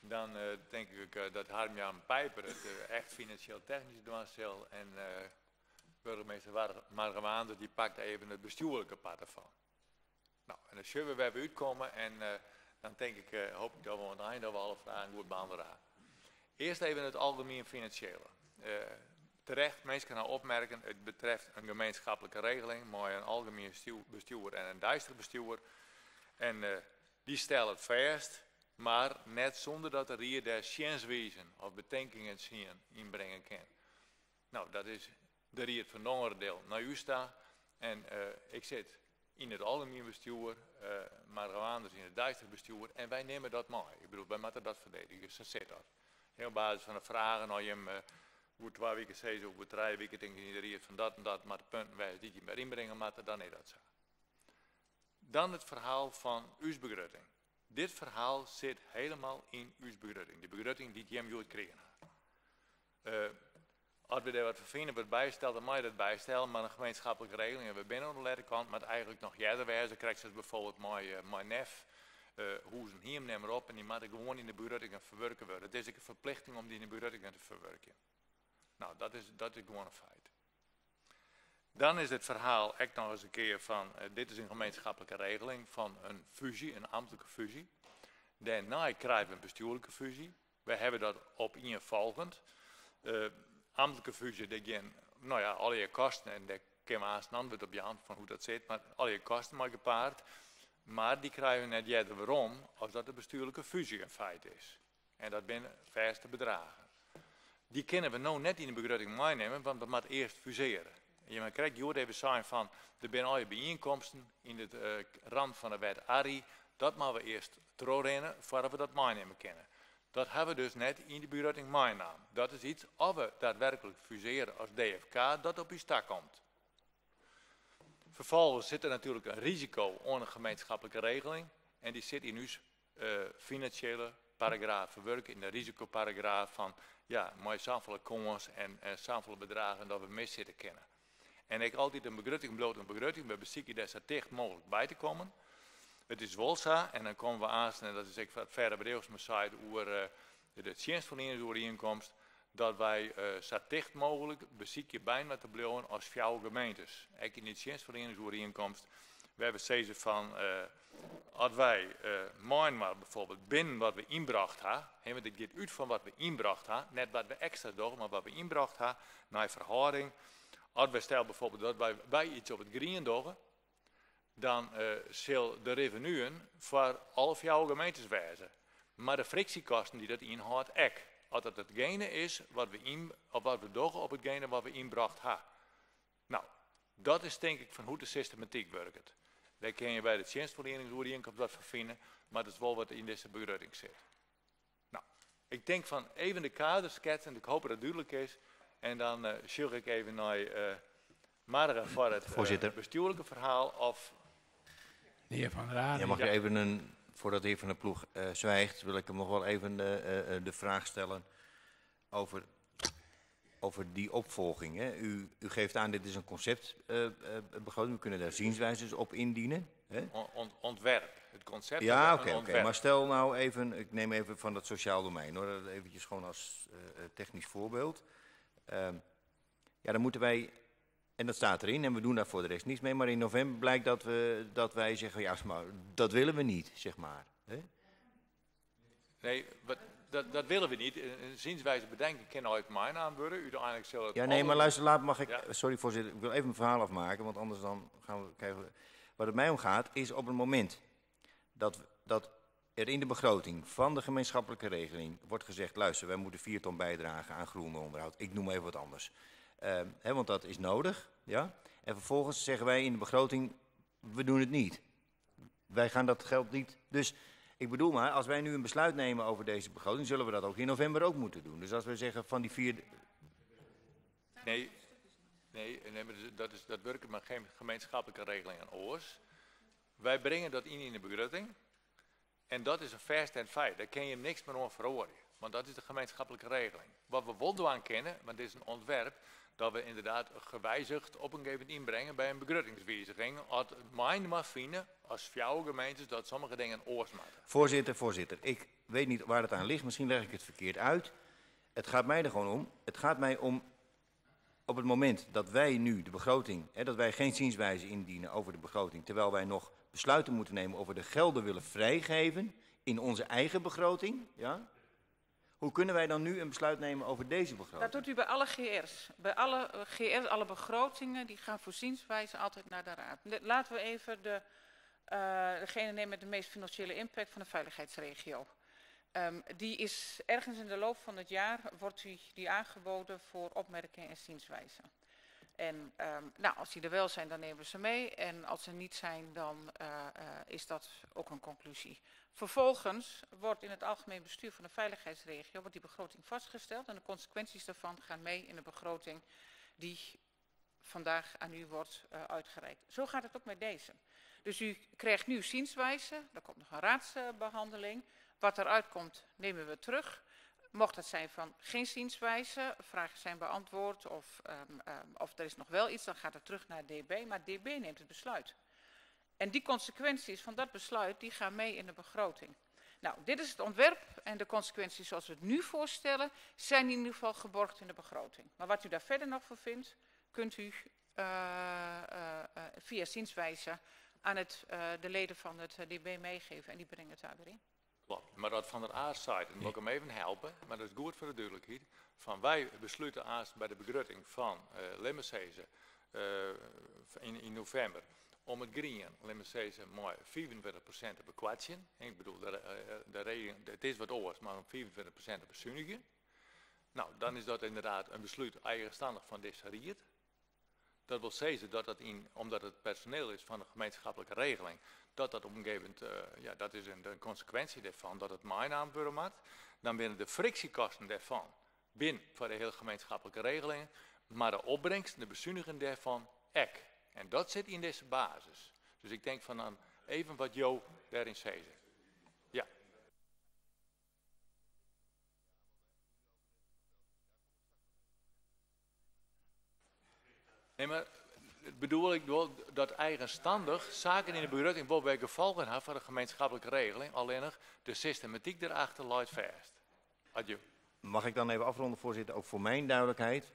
Dan denk ik dat Harm-Jan Pijper het echt financieel technisch doen zal. En burgemeester Margemaande die pakt even het bestuurlijke part ervan. Nou, en dan zullen we even uitkomen en dan denk ik, hoop ik dat we aan het einde alle vragen goed beantwoorden. Eerst even het algemeen financiële. Terecht, mensen kunnen opmerken, het betreft een gemeenschappelijke regeling, maar een algemeen bestuur en een duister bestuur. En die stellen het vast, maar net zonder dat er hier de zienswijzen of betenkingen zien inbrengen kan. Nou, dat is de riet van het deel naar u staan. En ik zit in het algemeen bestuur, maar anders in het duister bestuur. En wij nemen dat mee. Ik bedoel, wij moeten dat verdedigen. Zo zit dat. Heel op basis van de vragen, nou je hoe 2 weken steeds over 3 weken denk ik niet de riet van dat en dat, maar de punten wij die je maar inbrengen moeten, dan is dat zo. Dan het verhaal van uw begroting. Dit verhaal zit helemaal in uw begroting. De begroting die Jim Jood kregen. Als we daar wat vervinden wordt bijgesteld, dan mag je dat bijstellen, maar een gemeenschappelijke regeling. En we binnen aan de letterkant, maar eigenlijk nog jaren wijze. Dan krijg je bijvoorbeeld mijn nef, hoe ze hem nemen op en die moet gewoon in de begroting verwerken worden. Het is een verplichting om die in de begroting te verwerken. Nou, dat is gewoon een feit. Dan is het verhaal echt nog eens een keer van, dit is een gemeenschappelijke regeling van een fusie, een ambtelijke fusie. Daarna krijgen we een bestuurlijke fusie. We hebben dat op volgend. Ambtelijke fusie, die gaan, nou ja, al je kosten, en daar kunnen we haast een antwoord op je hand van hoe dat zit, maar al je kosten maar gepaard. Maar die krijgen we net jaren waarom, als dat de bestuurlijke fusie een feit is. En dat zijn vaste bedragen. Die kunnen we nou net in de begroting meenemen, want dat moet eerst fuseren. Je krijgt Jood even zijn van, er zijn al je bijeenkomsten in de rand van de wet ARI, dat moeten we eerst terugrennen voordat we dat meenemen kunnen. Dat hebben we dus net in de begroting meenemen. Dat is iets, of we daadwerkelijk fuseren als DFK, dat op uw stak komt. Vervolgens zit er natuurlijk een risico onder een gemeenschappelijke regeling. En die zit in uw financiële paragraaf verwerken, in de risicoparagraaf van, ja, mooie zoveel kommers en zoveel bedragen dat we mis zitten kennen. En ik altijd een begroting, bloot een begroting, we bezieken daar zo dicht mogelijk bij te komen. Het is wel zo, en dan komen we aan, en dat is ik wat verder bedrijfsmissheid over de tjenstverleningsovereenkomst. dat wij zo dicht mogelijk beziekje bijna te blijven als 4 gemeentes. Ook in de dienstverleningsovereenkomst. We hebben steeds van, als wij maar bijvoorbeeld binnen wat we inbracht hebben, want het gaat uit van wat we inbracht hebben, net wat we extra doen, maar wat we inbracht hebben, naar verhouding. Als we stellen bijvoorbeeld dat wij iets op het green doen, dan zal de revenuen voor alle 4 gemeentes wijzen. Maar de frictiekosten die dat inhoudt, ook. Als dat hetgene is wat we doen op hetgene wat we inbracht hebben. Nou, dat is denk ik van hoe de systematiek werkt. Daar kun je bij de dienstverleningsovereenkomst wat van vinden, maar dat is wel wat in deze begroting zit. Nou, ik denk van even de kaders schetsen, en ik hoop dat het duidelijk is. En dan zoek ik even naar Marga voor het bestuurlijke verhaal. Of de heer Van der Raden. Ja, mag je even voordat de heer Van der Ploeg zwijgt, wil ik hem nog wel even de vraag stellen over die opvolging. Hè. U geeft aan, dit is een conceptbegroting, we kunnen daar zienswijzes op indienen. Hè? Ontwerp, het concept. Ja, oké. Maar stel nou even, ik neem even van dat sociaal domein, hoor, dat eventjes gewoon als technisch voorbeeld. Ja, dan moeten wij, en dat staat erin, en we doen daar voor de rest niets mee, maar in november blijkt dat wij zeggen, ja, maar dat willen we niet, zeg maar. Hè? Nee, dat willen we niet. Een zienswijze bedenken kan uit mijn naam worden. Uiteindelijk zal het. Ja, nee, maar luister, mag ik. Ja. Sorry, voorzitter, ik wil even mijn verhaal afmaken, want anders dan krijgen we. Waar het mij om gaat, is op het moment dat er in de begroting van de gemeenschappelijke regeling wordt gezegd, luister, wij moeten 4 ton bijdragen aan groenteonderhoud. Ik noem even wat anders. Want dat is nodig. Ja? En vervolgens zeggen wij in de begroting, we doen het niet. Wij gaan dat geld niet. Dus ik bedoel maar, als wij nu een besluit nemen over deze begroting, zullen we dat ook in november ook moeten doen. Dus als we zeggen van die 4... Nee, maar dat werkt maar geen gemeenschappelijke regeling aan oors. Wij brengen dat in de begroting. En dat is een vaststaand feit. Daar kun je niks meer over verhoren. Want dat is de gemeenschappelijke regeling. Wat we wel doen aan kennen, maar dit is een ontwerp, dat we inderdaad gewijzigd op een gegeven moment inbrengen bij een begrotingswijziging. Als mijn maar vinden, als 4 gemeentes, dat sommige dingen oors maken. Voorzitter, ik weet niet waar het aan ligt. Misschien leg ik het verkeerd uit. Het gaat mij er gewoon om. Het gaat mij om op het moment dat wij nu de begroting, dat wij geen zienswijze indienen over de begroting, terwijl wij nog besluiten moeten nemen of we de gelden willen vrijgeven in onze eigen begroting, ja? Hoe kunnen wij dan nu een besluit nemen over deze begroting? Dat doet u bij alle GR's. Bij alle GR's, alle begrotingen, die gaan voor zienswijze altijd naar de raad. Laten we even degene nemen met de meest financiële impact van de veiligheidsregio. Die is ergens in de loop van het jaar, wordt die aangeboden voor opmerkingen en zienswijze. En als die er wel zijn, dan nemen we ze mee. En als ze niet zijn, dan is dat ook een conclusie. Vervolgens wordt in het algemeen bestuur van de veiligheidsregio wordt die begroting vastgesteld. En de consequenties daarvan gaan mee in de begroting die vandaag aan u wordt uitgereikt. Zo gaat het ook met deze. Dus u krijgt nu zienswijze, er komt nog een raadsbehandeling. Wat eruit komt, nemen we terug. Mocht het zijn van geen zienswijze, vragen zijn beantwoord of er is nog wel iets, dan gaat het terug naar DB. Maar DB neemt het besluit. En die consequenties van dat besluit, die gaan mee in de begroting. Nou, dit is het ontwerp en de consequenties zoals we het nu voorstellen, zijn in ieder geval geborgd in de begroting. Maar wat u daar verder nog voor vindt, kunt u via zienswijze aan de leden van het DB meegeven en die brengen het daar weer in. Klopt, maar dat van de A-site, en wil ik hem even helpen, maar dat is goed voor de duidelijkheid. Van wij besluiten bij de begroting van Lemmersezen in november om het green Lemmersezen maar 45% te bekwatsjen. Ik bedoel, het is wat oors, maar om 45% te bezuinigen. Nou, dan is dat inderdaad een besluit eigenstandig van deze riet. Dat wil zeggen dat dat omdat het personeel is van de gemeenschappelijke regeling, dat op een gegeven moment, dat is een consequentie daarvan, dat het mijn naam worden moet. Dan binnen de frictiekosten daarvan, binnen voor de hele gemeenschappelijke regeling, maar de opbrengst, de bezuiniging daarvan, ek. En dat zit in deze basis. Dus ik denk van dan even wat Jo daarin zei. Ja. Nee, maar bedoel ik wel dat eigenstandig zaken in de begroting wel bij gevolgen hebben voor de gemeenschappelijke regeling, alleen nog de systematiek erachter luidt vast. Adieu. Mag ik dan even afronden, voorzitter? Ook voor mijn duidelijkheid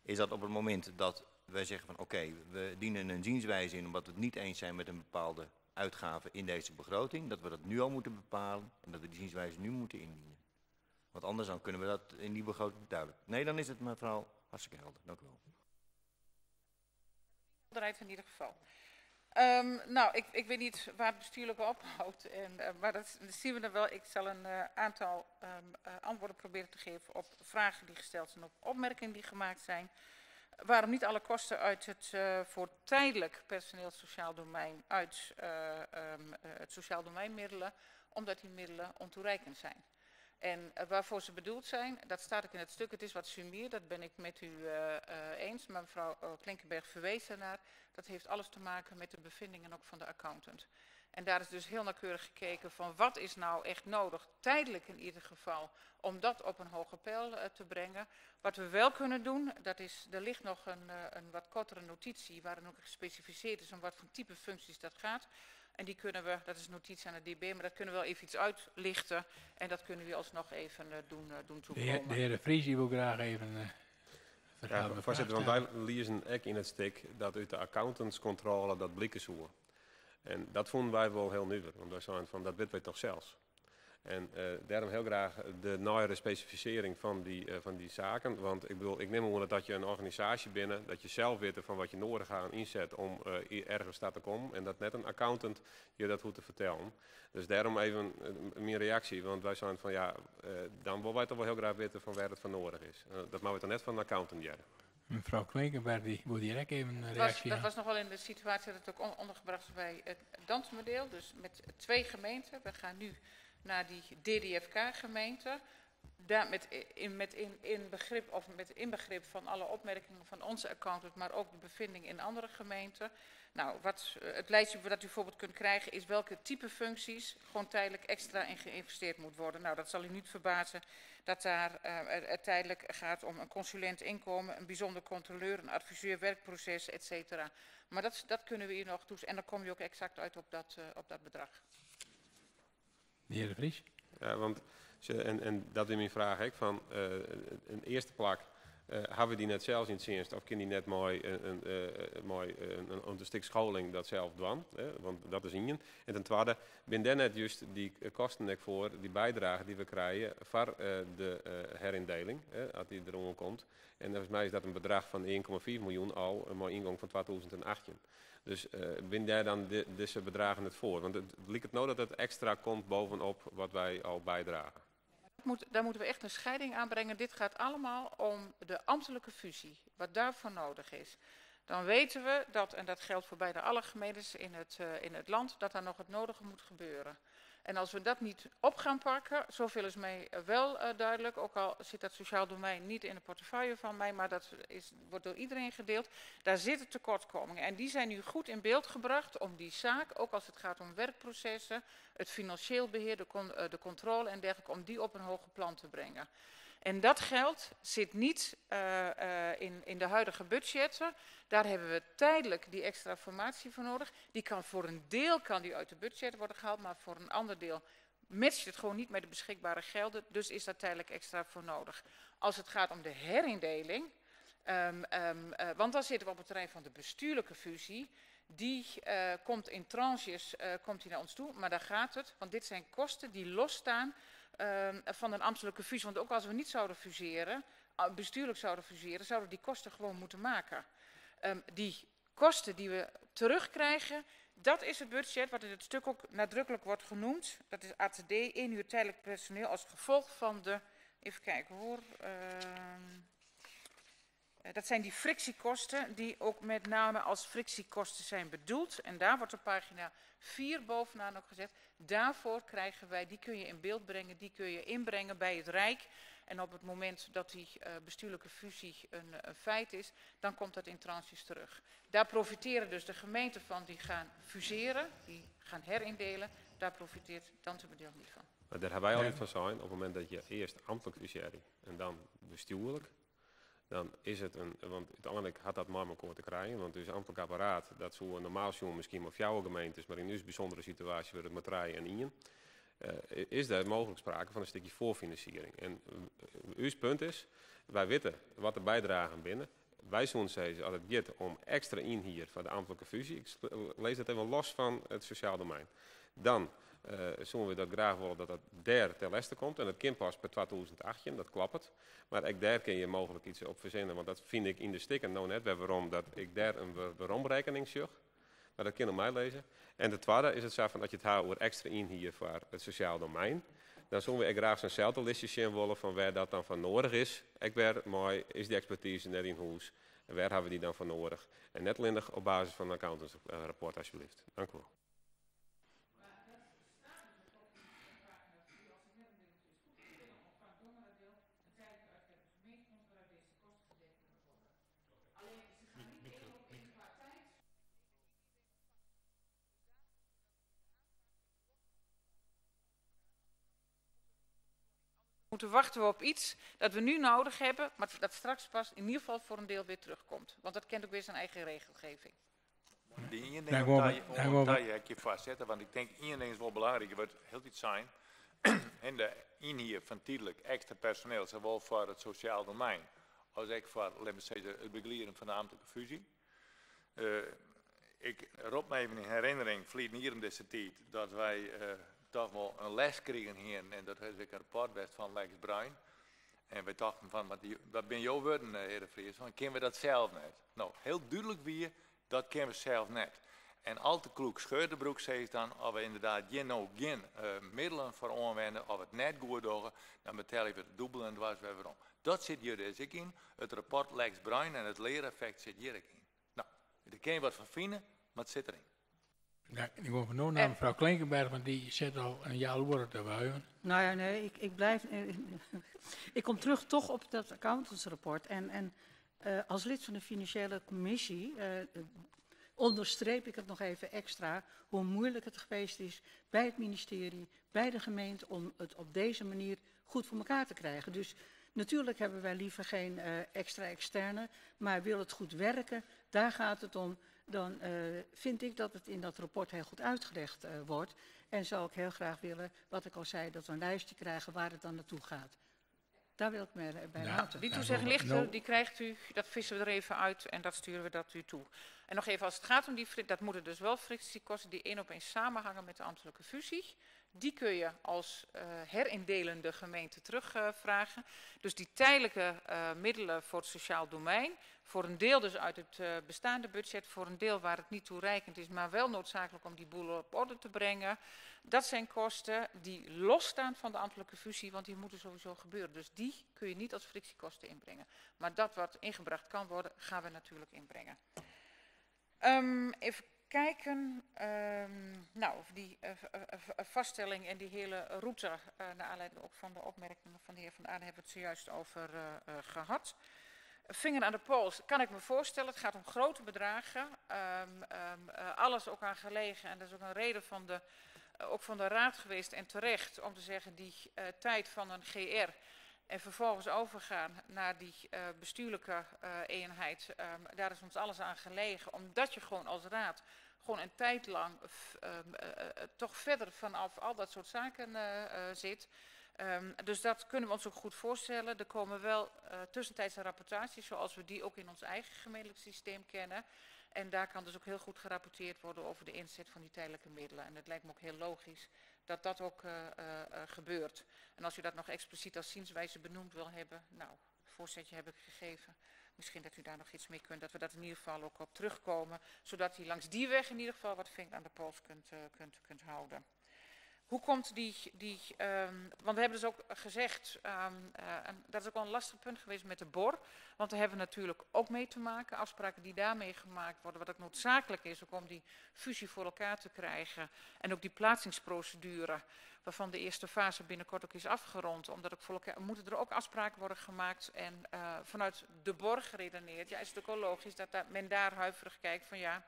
is dat op het moment dat wij zeggen van oké, we dienen een zienswijze in omdat we het niet eens zijn met een bepaalde uitgave in deze begroting, dat we dat nu al moeten bepalen en dat we die zienswijze nu moeten indienen. Want anders dan kunnen we dat in die begroting duidelijk. Nee, dan is het mevrouw hartstikke helder. Dank u wel. Helderheid in ieder geval. Nou, ik weet niet waar het bestuurlijke ophoudt, maar dat zien we er wel. Ik zal een aantal antwoorden proberen te geven op vragen die gesteld zijn, op opmerkingen die gemaakt zijn. Waarom niet alle kosten uit het voor tijdelijk personeel sociaal domein uit het sociaal domein middelen, omdat die middelen ontoereikend zijn. En waarvoor ze bedoeld zijn, dat staat ook in het stuk. Het is wat sumier, dat ben ik met u eens. Maar mevrouw Klinkenberg verwees daarnaar. Dat heeft alles te maken met de bevindingen ook van de accountant. En daar is dus heel nauwkeurig gekeken van wat is nou echt nodig, tijdelijk in ieder geval, om dat op een hoger peil te brengen. Wat we wel kunnen doen, dat is, er ligt nog een wat kortere notitie waarin ook gespecificeerd is om wat voor type functies dat gaat. En die kunnen we, dat is notitie aan de DB, maar dat kunnen we wel even iets uitlichten. En dat kunnen we alsnog even doen toekomen. De heer De Vries wil graag even vertellen. Ja, voorzitter, want wij lezen ook in het stuk dat uit de accountantscontrole dat blikken zoeken. En dat vonden wij wel heel nuver, want wij zeiden van dat weten wij toch zelfs. En daarom heel graag de nauwere specificering van die zaken. Want ik bedoel, ik neem aan dat je een organisatie binnen, dat je zelf weet van wat je nodig gaat inzet om ergens te komen. En dat net een accountant je dat hoeft te vertellen. Dus daarom even mijn reactie. Want wij zijn van ja, dan willen wij toch wel heel graag weten van waar het van nodig is. Dat maken we dan net van een accountant jaren. Mevrouw Klinkenberg, die wil direct even een reactie. Dat was nog wel in de situatie dat het ook ondergebracht is bij het dansmodel. Dus met 2 gemeenten. We gaan nu naar die DDFK-gemeente. Daar met inbegrip van alle opmerkingen van onze accountant, maar ook de bevindingen in andere gemeenten. Nou, het lijstje dat u bijvoorbeeld kunt krijgen is welke type functies gewoon tijdelijk extra in geïnvesteerd moet worden. Nou, dat zal u niet verbazen dat daar het tijdelijk gaat om een consulent inkomen, een bijzonder controleur, een adviseur werkproces, et cetera. Maar dat kunnen we hier nog toe. En dan kom je ook exact uit op dat bedrag. De heer De Vries. Ja, want en dat is mijn vraag ook van een eerste plak. Hebben we die net zelfs in het dienst of kan die net mooi een stuk scholing dat zelf doen? Want dat is in. En ten tweede, ben daar net juist die kosten voor, die bijdrage die we krijgen voor de herindeling, als die eronder komt. En volgens mij is dat een bedrag van 1,4 miljoen al een mooi ingang van 2018. Dus ben jij dan deze bedragen het voor? Want het lijkt het nou dat het extra komt bovenop wat wij al bijdragen. Daar moeten we echt een scheiding aanbrengen. Dit gaat allemaal om de ambtelijke fusie, wat daarvoor nodig is. Dan weten we dat, en dat geldt voor bijna alle gemeentes in het land, dat daar nog het nodige moet gebeuren. En als we dat niet op gaan pakken, zoveel is mij wel duidelijk, ook al zit dat sociaal domein niet in de portefeuille van mij, maar dat wordt door iedereen gedeeld, daar zitten tekortkomingen. En die zijn nu goed in beeld gebracht om die zaak, ook als het gaat om werkprocessen, het financieel beheer, de controle en dergelijke, om die op een hoger plan te brengen. En dat geld zit niet in de huidige budgetten. Daar hebben we tijdelijk die extra formatie voor nodig. Die kan voor een deel uit de budget worden gehaald, maar voor een ander deel matcht het gewoon niet met de beschikbare gelden. Dus is daar tijdelijk extra voor nodig. Als het gaat om de herindeling, want dan zitten we op het terrein van de bestuurlijke fusie. Die komt in tranches naar ons toe, maar daar gaat het. Want dit zijn kosten die losstaan van een ambtelijke fusie. Want ook als we niet zouden fuseren, bestuurlijk zouden fuseren, zouden we die kosten gewoon moeten maken. Die kosten die we terugkrijgen, dat is het budget wat in het stuk ook nadrukkelijk wordt genoemd. Dat is ATD, 1 uur tijdelijk personeel, als gevolg van de, even kijken hoor, dat zijn die frictiekosten die ook met name als frictiekosten zijn bedoeld. En daar wordt op pagina 4 bovenaan ook gezet. Daarvoor krijgen wij, die kun je in beeld brengen, die kun je inbrengen bij het Rijk. En op het moment dat die bestuurlijke fusie een feit is, dan komt dat in tranches terug. Daar profiteren dus de gemeenten van die gaan fuseren, die gaan herindelen. Daar profiteert Dantebedeel niet van. Maar daar hebben wij al niet van zijn. Op het moment dat je eerst ambtelijk fuseert en dan bestuurlijk. Dan is het want uiteindelijk had dat maar elkaar te krijgen. Want het ambtelijk apparaat, dat zou normaal zien misschien maar jouw gemeentes, maar in deze bijzondere situatie wordt het met 3 en 1. is er mogelijk sprake van een stukje voorfinanciering. En uw punt is, wij weten wat de bijdragen binnen. Wij zullen zeggen, als het gaat om extra in hier voor de ambtelijke fusie, ik lees dat even los van het sociaal domein, dan zullen we dat graag willen dat dat daar ter leste komt. En dat kind pas per 2018, dat klopt. Maar ook daar kun je mogelijk iets op verzinnen, want dat vind ik in de stikken nou net weer waarom dat ik daar een waarom-rekening zie. Maar dat kunnen mij lezen. En de tweede is het zo van dat je het houdt over extra in hier voor het sociaal domein. Dan zullen we graag zo'nzelfde listje zien willen van waar dat dan van nodig is. Ik ben mooi, is die expertise net in huis? En waar hebben we die dan van nodig? En net alleen op basis van een accountantsrapport alsjeblieft. Dank u wel. Moeten wachten op iets dat we nu nodig hebben, maar dat straks pas in ieder geval voor een deel weer terugkomt. Want dat kent ook weer zijn eigen regelgeving. Die één ding omdat je je vastzetten, want ik denk één ding is wel belangrijk, je wordt heel iets zijn. En de in hier van tijdelijk extra personeel, zowel voor het sociaal domein als ook voor het begeleiden van de ambtelijke fusie. Ik roep me even in herinnering, vliegen hier in deze tijd, dat wij toch wel een les kregen hier, en dat is ook een rapport best van Lex Bruin. En wij dachten van, wat ben jouw woorden, heer de Vries, van kennen we dat zelf net? Nou, heel duidelijk weer, dat kennen we zelf net. En al te kloek Scheurdebroek zegt dan, als we inderdaad geen middelen voor aanwenden, of het net goed doen, dan betalen we het dubbel en dwars weer om. Dat zit hier dus ook in, het rapport Lex Bruin en het leereffect zit hier ook in. Nou, daar kun je wat van vinden, maar het zit erin. Ja, ik wil van naar mevrouw Klinkenberg, want die zit al een jaar langer te wuiven. Nou ja, nee, ik blijf... ik kom terug toch op dat accountantsrapport. En als lid van de financiële commissie onderstreep ik het nog even extra hoe moeilijk het geweest is bij het ministerie, bij de gemeente, om het op deze manier goed voor elkaar te krijgen. Dus natuurlijk hebben wij liever geen extra externe, maar wil het goed werken, daar gaat het om. Dan vind ik dat het in dat rapport heel goed uitgelegd wordt. En zou ik heel graag willen, wat ik al zei, dat we een lijstje krijgen waar het dan naartoe gaat. Daar wil ik me bij laten. Die toezegging ligt, die krijgt u, dat vissen we er even uit en dat sturen we dat u toe. En nog even, als het gaat om die, dat moeten dus wel frictiekosten die één op één samenhangen met de ambtelijke fusie. Die kun je als herindelende gemeente terugvragen. Dus die tijdelijke middelen voor het sociaal domein, voor een deel dus uit het bestaande budget, voor een deel waar het niet toereikend is, maar wel noodzakelijk om die boel op orde te brengen. Dat zijn kosten die losstaan van de ambtelijke fusie, want die moeten sowieso gebeuren. Dus die kun je niet als frictiekosten inbrengen. Maar dat wat ingebracht kan worden, gaan we natuurlijk inbrengen. Even kijken, nou, die vaststelling en die hele route, naar aanleiding ook van de opmerkingen van de heer Van Aarden, hebben we het zojuist over gehad. Vinger aan de pols, kan ik me voorstellen, het gaat om grote bedragen, alles ook aan gelegen en dat is ook een reden van ook van de raad geweest en terecht om te zeggen die tijd van een GR en vervolgens overgaan naar die bestuurlijke eenheid, daar is ons alles aan gelegen, omdat je gewoon als raad gewoon een tijd lang toch verder vanaf al dat soort zaken zit. Dus dat kunnen we ons ook goed voorstellen. Er komen wel tussentijdse rapportaties zoals we die ook in ons eigen gemeentelijk systeem kennen. En daar kan dus ook heel goed gerapporteerd worden over de inzet van die tijdelijke middelen. En het lijkt me ook heel logisch dat dat ook gebeurt. En als u dat nog expliciet als zienswijze benoemd wil hebben, nou, voorzetje heb ik gegeven. Misschien dat u daar nog iets mee kunt, dat we dat in ieder geval ook op terugkomen. Zodat u langs die weg in ieder geval wat vinger aan de pols kunt houden. Hoe komt want we hebben dus ook gezegd, en dat is ook wel een lastig punt geweest met de BOR. Want daar hebben we natuurlijk ook mee te maken, afspraken die daarmee gemaakt worden. Wat ook noodzakelijk is, ook om die fusie voor elkaar te krijgen. En ook die plaatsingsprocedure, waarvan de eerste fase binnenkort ook is afgerond. Omdat ook voor elkaar, moeten er ook afspraken worden gemaakt. En vanuit de BOR geredeneerd, ja, is het ook wel logisch dat men daar huiverig kijkt van ja,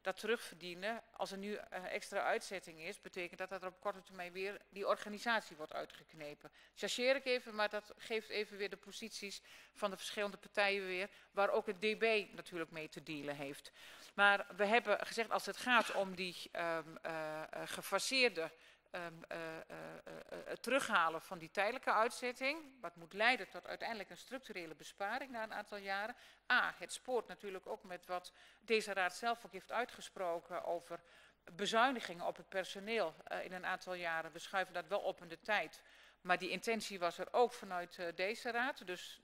dat terugverdienen, als er nu extra uitzetting is, betekent dat er op korte termijn weer die organisatie wordt uitgeknepen. Chargeer ik even, maar dat geeft even weer de posities van de verschillende partijen weer, waar ook het DB natuurlijk mee te dealen heeft. Maar we hebben gezegd, als het gaat om die gefaseerde het terughalen van die tijdelijke uitzetting, wat moet leiden tot uiteindelijk een structurele besparing na een aantal jaren. Het spoort natuurlijk ook met wat deze raad zelf ook heeft uitgesproken over bezuinigingen op het personeel in een aantal jaren. We schuiven dat wel op in de tijd, maar die intentie was er ook vanuit deze raad. Dus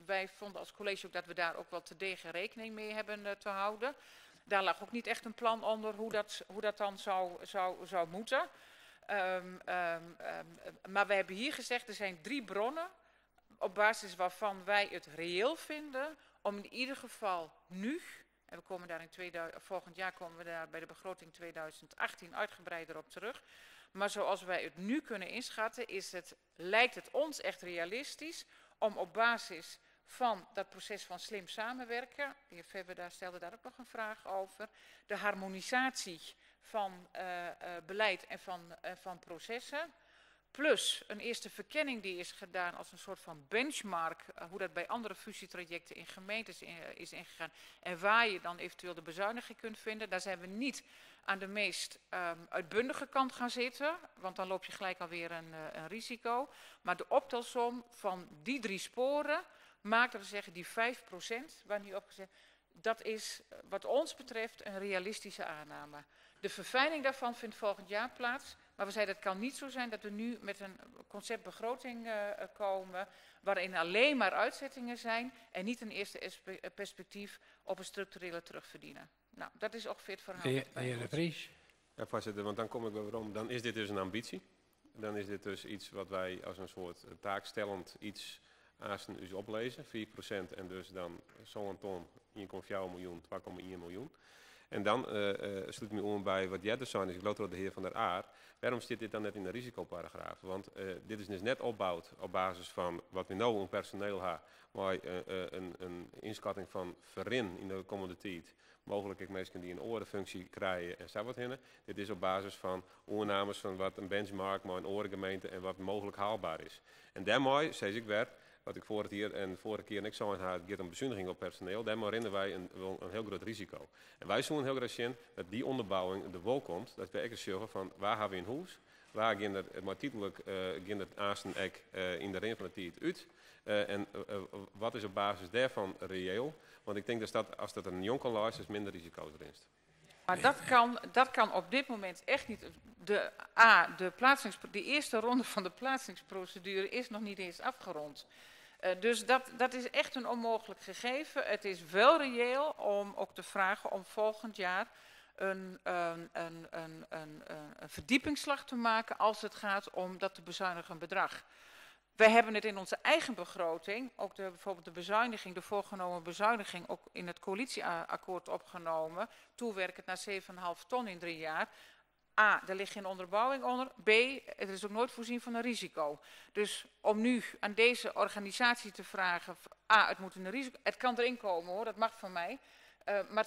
wij vonden als college ook dat we daar ook wel terdege rekening mee hebben te houden. Daar lag ook niet echt een plan onder hoe dat dan zou moeten. Maar we hebben hier gezegd, er zijn 3 bronnen op basis waarvan wij het reëel vinden om in ieder geval nu, en we komen daar volgend jaar komen we daar bij de begroting 2018 uitgebreider op terug. Maar zoals wij het nu kunnen inschatten, lijkt het ons echt realistisch om op basis van dat proces van slim samenwerken, de heer Vebber stelde daar ook nog een vraag over, de harmonisatie van beleid en van processen, plus een eerste verkenning die is gedaan als een soort van benchmark, hoe dat bij andere fusietrajecten in gemeentes is ingegaan en waar je dan eventueel de bezuiniging kunt vinden. Daar zijn we niet aan de meest uitbundige kant gaan zitten, want dan loop je gelijk alweer een risico. Maar de optelsom van die 3 sporen maakt, dat we zeggen, die 5% waar nu op gezet, dat is wat ons betreft een realistische aanname. De verfijning daarvan vindt volgend jaar plaats, maar we zeiden het kan niet zo zijn dat we nu met een conceptbegroting komen waarin alleen maar uitzettingen zijn en niet een eerste perspectief op een structurele terugverdienen. Nou, dat is ongeveer het verhaal. De heer De Vries. Ja, voorzitter, want dan kom ik wel weer om. Dan is dit dus een ambitie. Dan is dit dus iets wat wij als een soort taakstellend iets aasten dus oplezen, 4% en dus dan zo'n ton, 1,4 miljoen, 2,1 miljoen. En dan sluit me om bij wat jij dus zei, dus ik geloof door de heer Van der Aar. Waarom zit dit dan net in de risicoparagraaf? Want dit is dus net opgebouwd op basis van wat we nou om personeel hebben, maar een inschatting van verin in de komende tijd. Mogelijk ik mensen die een orenfunctie krijgen en zo wat hinnen. Dit is op basis van oornames van wat een benchmark, maar een orengemeente en wat mogelijk haalbaar is. En daarmee, zeg ik weer, wat ik vorige keer niks zou aan gaat een bezuiniging op personeel, daarmee rennen wij een heel groot risico. En wij zullen heel graag zien dat die onderbouwing er wel komt, dat we echt zeggen van waar hebben we in huis, waar gaan er maar titelijk aansten in de rin van de tijd uit. En wat is op basis daarvan reëel? Want ik denk dat als dat een jong kan luisteren, is minder risico's erin. Maar dat kan op dit moment echt niet. De eerste ronde van de plaatsingsprocedure is nog niet eens afgerond. Dus dat is echt een onmogelijk gegeven. Het is wel reëel om ook te vragen om volgend jaar een verdiepingsslag te maken als het gaat om dat te bezuinigen bedrag. Wij hebben het in onze eigen begroting, ook bijvoorbeeld de voorgenomen bezuiniging, ook in het coalitieakkoord opgenomen, toewerkend naar 7,5 ton in 3 jaar. Er ligt geen onderbouwing onder. B, het is ook nooit voorzien van een risico. Dus om nu aan deze organisatie te vragen, het moet in een risico, het kan erin komen hoor, dat mag van mij. Maar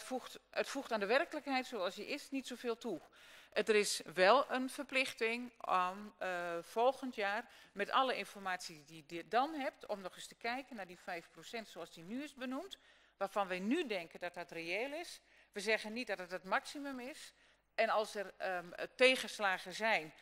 het voegt aan de werkelijkheid zoals die is niet zoveel toe. Er is wel een verplichting om volgend jaar met alle informatie die je dan hebt, om nog eens te kijken naar die 5% zoals die nu is benoemd, waarvan wij nu denken dat dat reëel is. We zeggen niet dat het het maximum is. En als er tegenslagen zijn,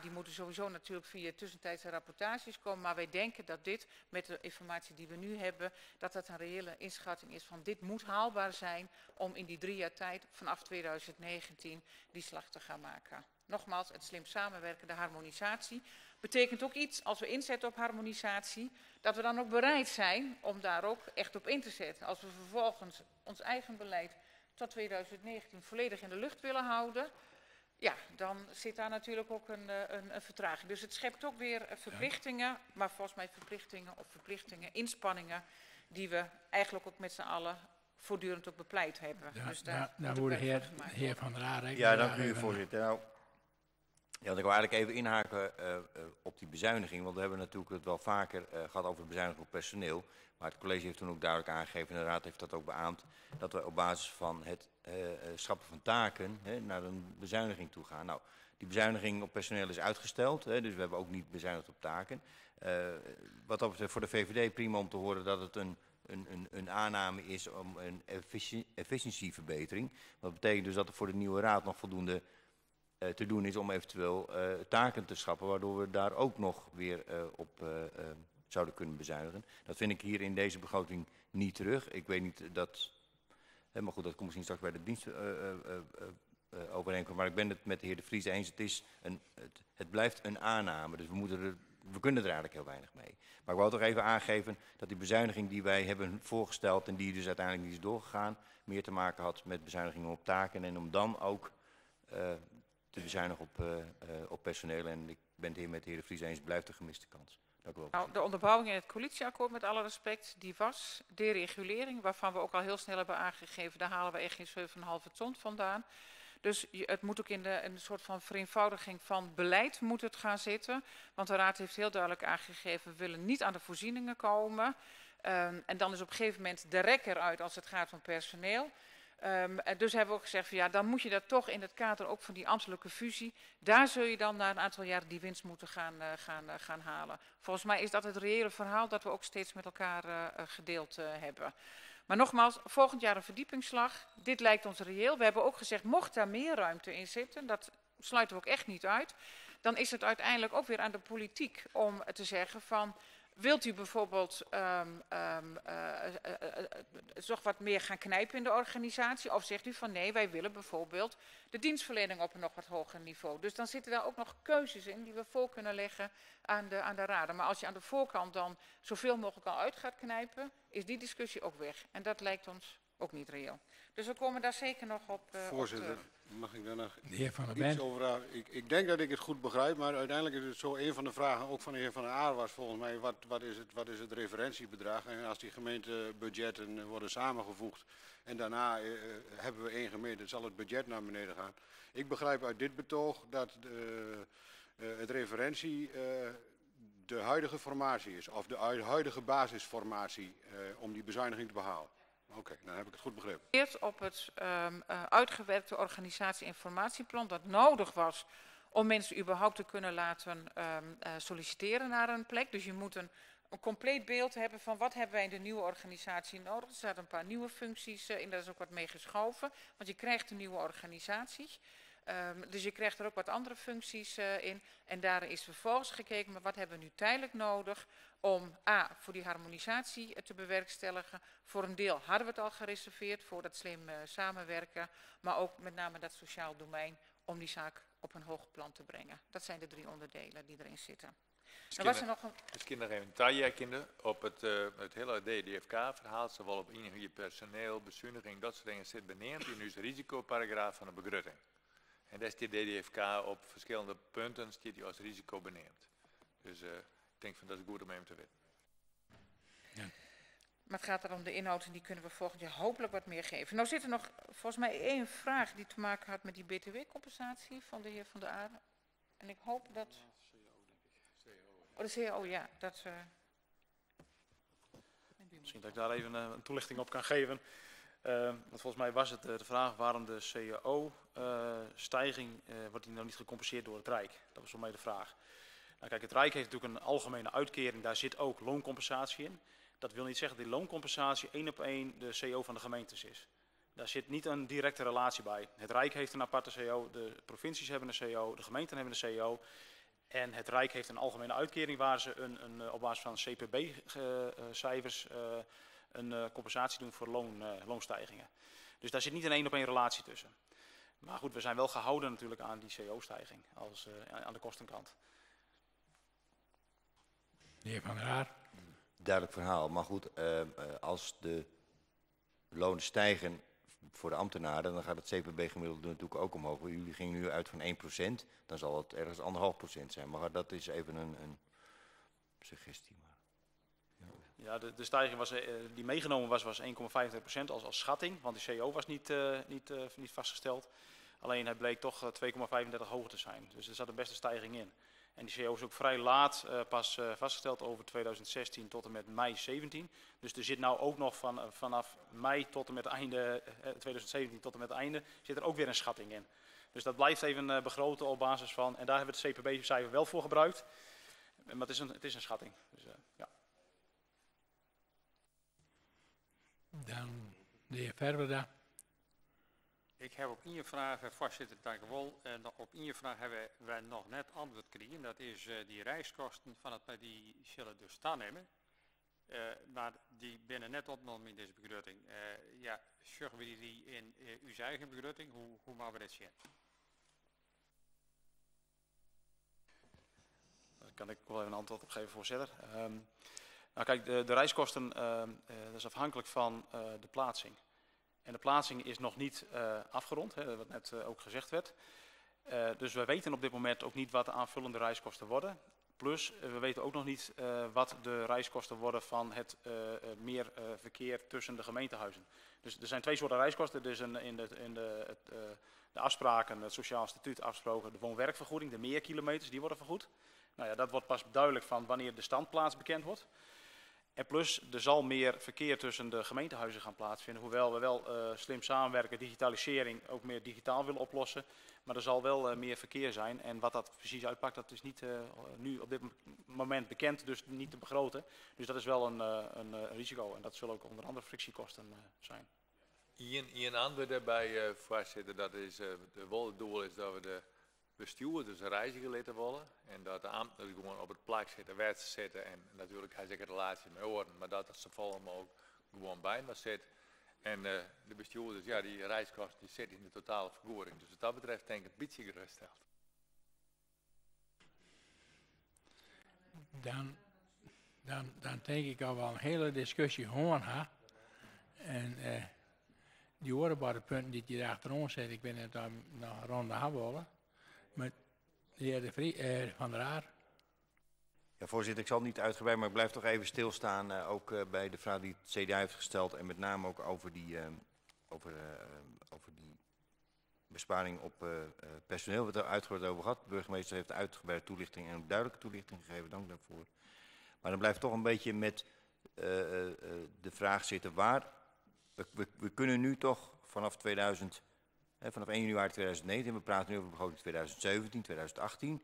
die moeten sowieso natuurlijk via tussentijdse rapportages komen, maar wij denken dat dit, met de informatie die we nu hebben, dat dat een reële inschatting is van dit moet haalbaar zijn om in die 3 jaar tijd vanaf 2019 die slag te gaan maken. Nogmaals, het slim samenwerken, de harmonisatie, betekent ook iets als we inzetten op harmonisatie, dat we dan ook bereid zijn om daar ook echt op in te zetten. Als we vervolgens ons eigen beleid tot 2019 volledig in de lucht willen houden, ja, dan zit daar natuurlijk ook een vertraging. Dus het schept ook weer verplichtingen, maar volgens mij verplichtingen, inspanningen, die we eigenlijk ook met z'n allen voortdurend ook bepleit hebben. Ja, dus daar wordt de heer Van der Aar. Ja, dank u voorzitter. Nou, ja, ik wil eigenlijk even inhaken op die bezuiniging, want we hebben natuurlijk het wel vaker gehad over de bezuiniging op personeel. Maar het college heeft toen ook duidelijk aangegeven, en de raad heeft dat ook beaamd, dat we op basis van het schrappen van taken naar een bezuiniging toe gaan. Nou, die bezuiniging op personeel is uitgesteld, dus we hebben ook niet bezuinigd op taken. Wat dat betreft voor de VVD prima om te horen dat het een aanname is om een efficiëntieverbetering. Dat betekent dus dat er voor de nieuwe raad nog voldoende te doen is om eventueel taken te schrappen, waardoor we daar ook nog weer op zouden kunnen bezuinigen. Dat vind ik hier in deze begroting niet terug. Ik weet niet dat, maar goed, dat komt misschien straks bij de dienst overeenkomen. Maar ik ben het met de heer De Vries eens. Het blijft een aanname, dus we kunnen er eigenlijk heel weinig mee. Maar ik wou toch even aangeven dat die bezuiniging die wij hebben voorgesteld en die dus uiteindelijk niet is doorgegaan, meer te maken had met bezuinigingen op taken en om dan ook te bezuinigen op personeel. En ik ben het hier met de heer De Vries eens, blijft een gemiste kans. Dank u wel. Nou, de onderbouwing in het coalitieakkoord, met alle respect, die was deregulering, waarvan we ook al heel snel hebben aangegeven, daar halen we echt geen 7,5 ton vandaan. Dus het moet ook in een soort van vereenvoudiging van beleid moet het gaan zitten. Want de Raad heeft heel duidelijk aangegeven, we willen niet aan de voorzieningen komen. En dan is op een gegeven moment de rek eruit als het gaat om personeel. Dus hebben we ook gezegd, van, ja, dan moet je dat toch in het kader ook van die ambtelijke fusie, daar zul je dan na een aantal jaren die winst moeten gaan halen. Volgens mij is dat het reële verhaal dat we ook steeds met elkaar gedeeld hebben. Maar nogmaals, volgend jaar een verdiepingsslag. Dit lijkt ons reëel. We hebben ook gezegd, mocht daar meer ruimte in zitten, dat sluiten we ook echt niet uit, dan is het uiteindelijk ook weer aan de politiek om te zeggen van, wilt u bijvoorbeeld toch wat meer gaan knijpen in de organisatie? Of zegt u van nee, wij willen bijvoorbeeld de dienstverlening op een nog wat hoger niveau. Dus dan zitten daar ook nog keuzes in die we voor kunnen leggen aan de raden. Maar als je aan de voorkant dan zoveel mogelijk al uit gaat knijpen, is die discussie ook weg. En dat lijkt ons ook niet reëel. Dus we komen daar zeker nog op Voorzitter, op mag ik daar nog De heer Van der iets Bent. over vragen? Ik denk dat ik het goed begrijp, maar uiteindelijk is het zo, een van de vragen, ook van de heer Van der Aar was volgens mij, wat is het referentiebedrag? En als die gemeentebudgetten worden samengevoegd en daarna hebben we één gemeente, zal het budget naar beneden gaan. Ik begrijp uit dit betoog dat het referentie de huidige formatie is, of de huidige basisformatie om die bezuiniging te behalen. Oké, dan heb ik het goed begrepen. Eerst op het uitgewerkte organisatie-informatieplan dat nodig was om mensen überhaupt te kunnen laten solliciteren naar een plek. Dus je moet een compleet beeld hebben van wat hebben wij in de nieuwe organisatie nodig. Er zaten een paar nieuwe functies in, daar is ook wat mee geschoven, want je krijgt een nieuwe organisatie. Dus je krijgt er ook wat andere functies in. En daar is vervolgens gekeken, maar wat hebben we nu tijdelijk nodig om voor die harmonisatie te bewerkstelligen. Voor een deel hadden we het al gereserveerd voor dat slim samenwerken. Maar ook met name dat sociaal domein om die zaak op een hoger plan te brengen. Dat zijn de 3 onderdelen die erin zitten. Misschien nog even een op het hele DDFK-verhaal, zowel op inhuur, personeel, bezuiniging, dat soort dingen zit beneden in uw risicoparagraaf van de begrutting. En daar is die DDFK op verschillende punten die als risico beneemt. Dus ik denk van dat is goed om even te weten. Ja. Maar het gaat er om de inhoud en die kunnen we volgend jaar hopelijk wat meer geven. Nou zit er nog volgens mij 1 vraag die te maken had met die btw-compensatie van de heer Van der Aar. En ik hoop dat... Oh, de CAO, ja. Dat, Misschien dat ik daar even een toelichting op kan geven. Want volgens mij was het de vraag waarom de CAO-stijging wordt die nou niet gecompenseerd door het Rijk. Dat was voor mij de vraag. Nou, kijk, het Rijk heeft natuurlijk een algemene uitkering, daar zit ook looncompensatie in. Dat wil niet zeggen dat die looncompensatie 1 op 1 de CO van de gemeentes is. Daar zit niet een directe relatie bij. Het Rijk heeft een aparte CO, de provincies hebben een CO, de gemeenten hebben een CO. En het Rijk heeft een algemene uitkering waar ze op basis van CPB-cijfers een compensatie doen voor loonstijgingen. Dus daar zit niet een 1 op 1 relatie tussen. Maar goed, we zijn wel gehouden natuurlijk aan die CO-stijging aan de kostenkant. De heer Van der Aar. Duidelijk verhaal, maar goed, als de lonen stijgen voor de ambtenaren, dan gaat het CPB-gemiddelde natuurlijk ook omhoog. Jullie gingen nu uit van 1%, dan zal het ergens 1,5% zijn. Maar dat is even een suggestie. Ja, de stijging die meegenomen was 1,25% als schatting, want de CO was niet vastgesteld. Alleen het bleek toch 2,35 hoger te zijn. Dus er zat een beste stijging in. En die CO is ook vrij laat pas vastgesteld over 2016 tot en met mei 17. Dus er zit nou ook nog vanaf mei tot en met einde 2017 tot en met het einde zit er ook weer een schatting in. Dus dat blijft even begroten op basis van, en daar hebben we het CPB-cijfer wel voor gebruikt. Maar het is een schatting. Dus, ja. Dan de heer Verwerda. Ik heb op één vraag, voorzitter, dank u wel. En op één vraag hebben wij nog net antwoord gekregen. Dat is die reiskosten van het, die zullen dus staan nemen. Maar die binnen net opgenomen in deze begroting. Ja, zorgen we die in uw eigen begroting? Hoe maken we dit zien? Daar kan ik wel even een antwoord op geven, voorzitter. Nou kijk, de reiskosten dat is afhankelijk van de plaatsing. En de plaatsing is nog niet afgerond, hè, wat net ook gezegd werd. Dus we weten op dit moment ook niet wat de aanvullende reiskosten worden. Plus, we weten ook nog niet wat de reiskosten worden van het meer verkeer tussen de gemeentehuizen. Dus er zijn twee soorten reiskosten. Er is de afspraken, het sociaal statuut afgesproken, de woon-werkvergoeding, de meerkilometers, die worden vergoed. Nou ja, dat wordt pas duidelijk van wanneer de standplaats bekend wordt. En plus, er zal meer verkeer tussen de gemeentehuizen gaan plaatsvinden. Hoewel we wel slim samenwerken, digitalisering ook meer digitaal willen oplossen. Maar er zal wel meer verkeer zijn. En wat dat precies uitpakt, dat is niet nu op dit moment bekend, dus niet te begroten. Dus dat is wel een risico. En dat zullen ook onder andere frictiekosten zijn. Een ander daarbij, voorzitter, dat is het doel is dat we de bestuurders reiziger laten willen. En dat de ambtenaren gewoon op het plak zitten, werd zitten. En natuurlijk hij zeker relatie met orde, maar dat ze volgen ook gewoon bij me zit. En de bestuurders, ja, die reiskosten die zitten in de totale vergoeding. Dus wat dat betreft denk ik een beetje geruststeld. Dan denk ik al wel een hele discussie gewoon ha. En die horen punten die je achterom zet, ik ben het dan nog rond de willen. Maar de heer Van der Aar. Ja, voorzitter, ik zal het niet uitgebreid, maar ik blijf toch even stilstaan. Ook bij de vraag die het CDA heeft gesteld. En met name ook over die besparing op personeel. We hebben het er uitgebreid over gehad. De burgemeester heeft uitgebreide toelichting en ook duidelijke toelichting gegeven. Dank daarvoor. Maar dan blijft toch een beetje met de vraag zitten waar. We kunnen nu toch vanaf 1 januari 2019, we praten nu over de begroting 2017, 2018.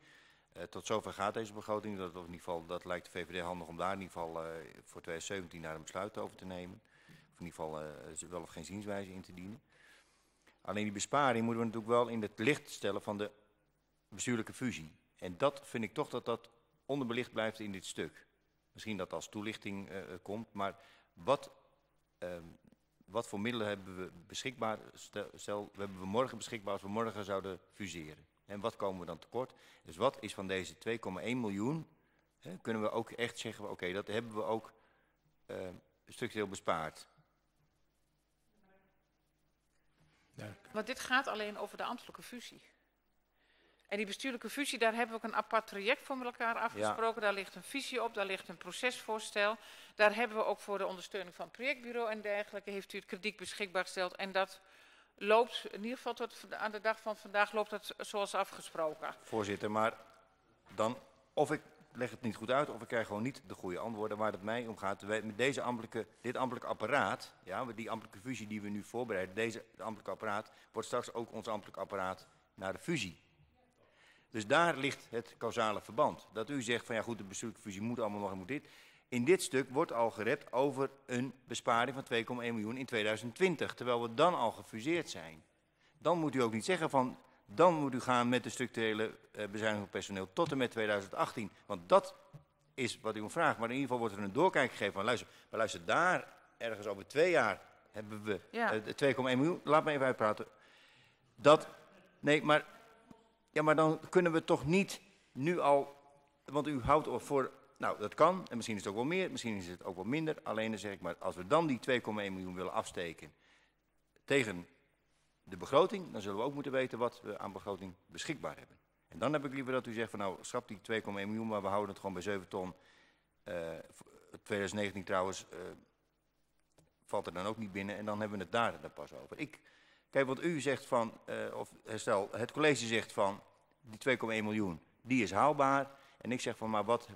Tot zover gaat deze begroting. Dat, in ieder geval, dat lijkt de VVD handig om daar in ieder geval voor 2017 daar een besluit over te nemen. Of in ieder geval wel of geen zienswijze in te dienen. Alleen die besparing moeten we natuurlijk wel in het licht stellen van de bestuurlijke fusie. En dat vind ik toch dat onderbelicht blijft in dit stuk. Misschien dat als toelichting komt, maar wat voor middelen hebben we beschikbaar? Stel, we hebben morgen beschikbaar als we morgen zouden fuseren. En wat komen we dan tekort? Dus wat is van deze 2,1 miljoen? Kunnen we ook echt zeggen, oké, dat hebben we ook structureel bespaard. Want dit gaat alleen over de ambtelijke fusie. En die bestuurlijke fusie, daar hebben we ook een apart traject voor met elkaar afgesproken. Ja. Daar ligt een visie op, daar ligt een procesvoorstel. Daar hebben we ook voor de ondersteuning van het projectbureau en dergelijke, heeft u het krediet beschikbaar gesteld. En dat loopt, in ieder geval tot aan de dag van vandaag, loopt het zoals afgesproken. Voorzitter, maar dan, of ik leg het niet goed uit, of ik krijg gewoon niet de goede antwoorden waar het mij om gaat. Met dit ambtelijke apparaat, ja, die ambtelijke fusie die we nu voorbereiden, deze ambtelijke apparaat, wordt straks ook ons ambtelijk apparaat naar de fusie. Dus daar ligt het causale verband. Dat u zegt van ja goed, de bestuurlijke fusie moet allemaal nog en moet dit. In dit stuk wordt al gerept over een besparing van 2,1 miljoen in 2020. Terwijl we dan al gefuseerd zijn. Dan moet u ook niet zeggen van, dan moet u gaan met de structurele bezuiniging op personeel tot en met 2018. Want dat is wat u om vraagt. Maar in ieder geval wordt er een doorkijk gegeven van luister daar ergens over 2 jaar hebben we 2,1 miljoen. Laat me even uitpraten. Nee, maar... Ja, maar dan kunnen we toch niet nu al, want u houdt voor, nou dat kan, en misschien is het ook wel meer, misschien is het ook wel minder. Alleen dan zeg ik maar, als we dan die 2,1 miljoen willen afsteken tegen de begroting, dan zullen we ook moeten weten wat we aan begroting beschikbaar hebben. En dan heb ik liever dat u zegt van nou, schrap die 2,1 miljoen, maar we houden het gewoon bij 7 ton. 2019 trouwens valt er dan ook niet binnen en dan hebben we het daar dan pas over. Kijk, wat u zegt van, stel, het college zegt van, die 2,1 miljoen, die is haalbaar. En ik zeg van, maar wat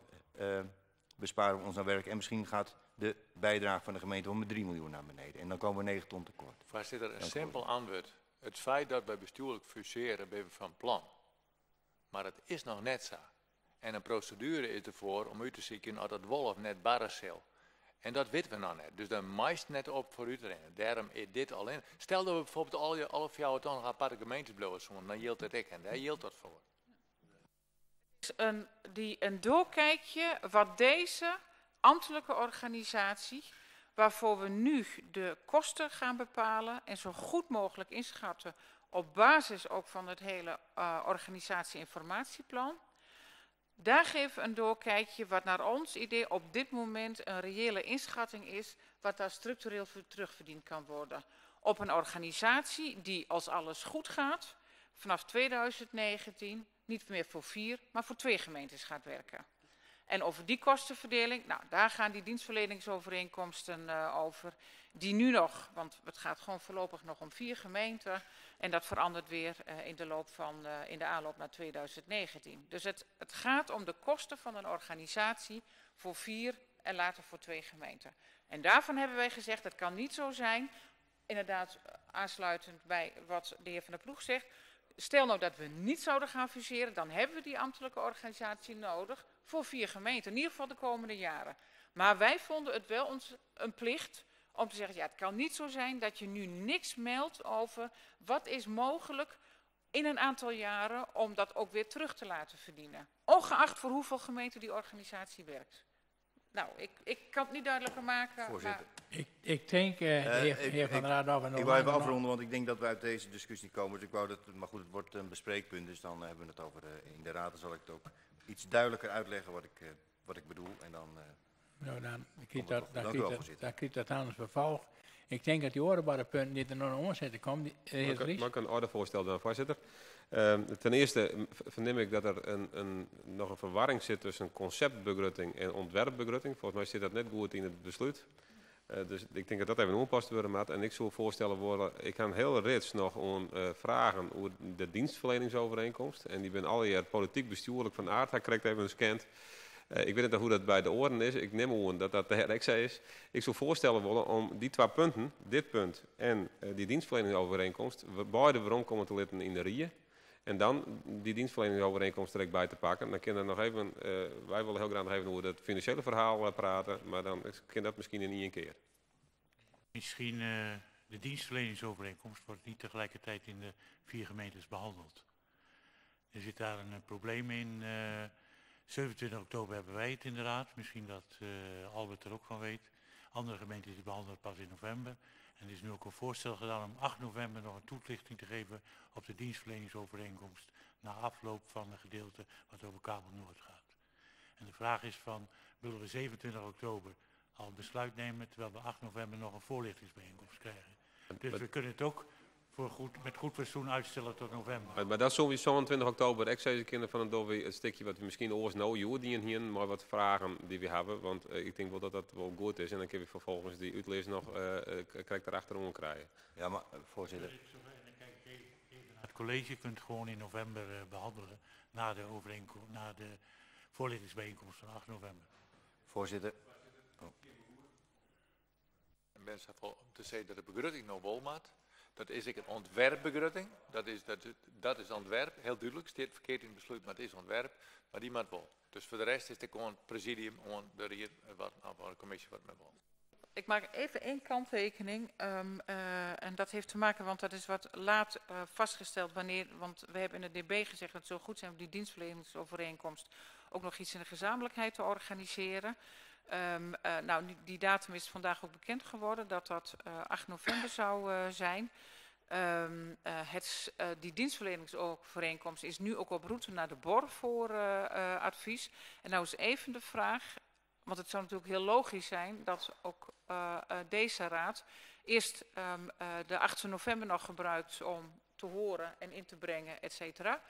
besparen we ons aan werk? En misschien gaat de bijdrage van de gemeente om met 3 miljoen naar beneden. En dan komen we 9 ton tekort. Voorzitter, een simpel antwoord. Het feit dat wij bestuurlijk fuseren, ben we van plan. Maar het is nog net zo. En een procedure is ervoor om u te zien of dat wel of net barren zal. En dat weten we nog net. Dus daar meest net op voor uitrennen. Daarom is dit alleen. Stel dat we bijvoorbeeld alle 4 jaar dan aparte gemeentes blijven, dan geldt het ik en daar geldt dat voor. Een doorkijkje wat deze ambtelijke organisatie, waarvoor we nu de kosten gaan bepalen en zo goed mogelijk inschatten op basis ook van het hele organisatie-informatieplan. Daar geven we een doorkijkje wat naar ons idee op dit moment een reële inschatting is wat daar structureel voor terugverdiend kan worden. Op een organisatie die als alles goed gaat vanaf 2019 niet meer voor 4, maar voor 2 gemeentes gaat werken. En over die kostenverdeling, nou daar gaan die dienstverleningsovereenkomsten over. Die nu nog, want het gaat gewoon voorlopig nog om 4 gemeenten. En dat verandert weer in de aanloop naar 2019. Dus het gaat om de kosten van een organisatie voor 4 en later voor 2 gemeenten. En daarvan hebben wij gezegd, het kan niet zo zijn, inderdaad aansluitend bij wat de heer Van der Ploeg zegt. Stel nou dat we niet zouden gaan fuseren, dan hebben we die ambtelijke organisatie nodig voor 4 gemeenten. In ieder geval de komende jaren. Maar wij vonden het wel een plicht om te zeggen, ja, het kan niet zo zijn dat je nu niks meldt over wat is mogelijk in een aantal jaren om dat ook weer terug te laten verdienen. Ongeacht voor hoeveel gemeenten die organisatie werkt. Nou, ik kan het niet duidelijker maken. Voorzitter. Maar Ik denk, de heer Van der Raad... Ik wou even afronden, want ik denk dat we uit deze discussie komen. Dus ik wou dat, maar goed, het wordt een bespreekpunt, dus dan hebben we het over in de raad. Dan zal ik het ook iets duidelijker uitleggen wat ik bedoel. En dan... Nou, dan krijgt dat anders vervolg. Ik denk dat die orenbare punten niet er nog aan omzetten komen. Mag ik een ordevoorstel doen, voorzitter? Ten eerste verneem ik dat er nog een verwarring zit tussen conceptbegrutting en ontwerpbegrutting. Volgens mij zit dat net goed in het besluit. Dus ik denk dat dat even oppast worden moet. En ik zou voorstellen worden, ik ga een heel rits nog om vragen over de dienstverleningsovereenkomst. En die ben alweer politiek bestuurlijk van aard. Hij krijgt even een scant. Ik weet niet hoe dat bij de orde is. Ik neem aan dat dat de herexie is. Ik zou voorstellen worden om die 2 punten, dit punt en die dienstverleningsovereenkomst, beide waarom komen te litten in de RIE. En dan die dienstverleningsovereenkomst er bij te pakken. Dan kunnen we nog even, wij willen heel graag nog even over het financiële verhaal praten, maar dan kan dat misschien in 1 keer. Misschien de dienstverleningsovereenkomst wordt niet tegelijkertijd in de 4 gemeentes behandeld. Er zit daar een probleem in. 27 oktober hebben wij het in de raad. Misschien dat Albert er ook van weet. Andere gemeentes die behandelen het pas in november. En er is nu ook een voorstel gedaan om 8 november nog een toelichting te geven op de dienstverleningsovereenkomst na afloop van een gedeelte wat over Kabel Noord gaat. En de vraag is van, willen we 27 oktober al besluit nemen terwijl we 8 november nog een voorlichtingsbijeenkomst krijgen. Dus we kunnen het ook met goed fatsoen uitstellen tot november. Maar dat is sowieso 20 oktober. Ik zei de kinderen van het stukje wat we misschien oors nou die hier, maar wat vragen die we hebben. Want ik denk wel dat dat wel goed is. En dan kun je vervolgens die uitlees nog krijg daarachterom krijgen. Ja, maar voorzitter. Het college kunt gewoon in november behandelen na de voorlichtingsbijeenkomst van 8 november. Voorzitter. En mensen om te zeggen dat de begrutting nog wel maakt. Dat is een ontwerpbegrutting. Dat is ontwerp, heel duidelijk. Het staat verkeerd in het besluit, maar het is ontwerp. Maar die maakt wel. Dus voor de rest is het gewoon het presidium, gewoon de commissie wat met wel. Ik maak even 1 kanttekening. En dat heeft te maken, want dat is wat laat vastgesteld wanneer. Want we hebben in de DB gezegd dat het zo goed zijn om die dienstverleningsovereenkomst ook nog iets in de gezamenlijkheid te organiseren. Nou, die datum is vandaag ook bekend geworden dat dat 8 november zou zijn. Die dienstverleningsovereenkomst is nu ook op route naar de BOR voor advies. En nou is even de vraag, want het zou natuurlijk heel logisch zijn dat ook deze raad eerst de 8 november nog gebruikt om te horen en in te brengen, et cetera.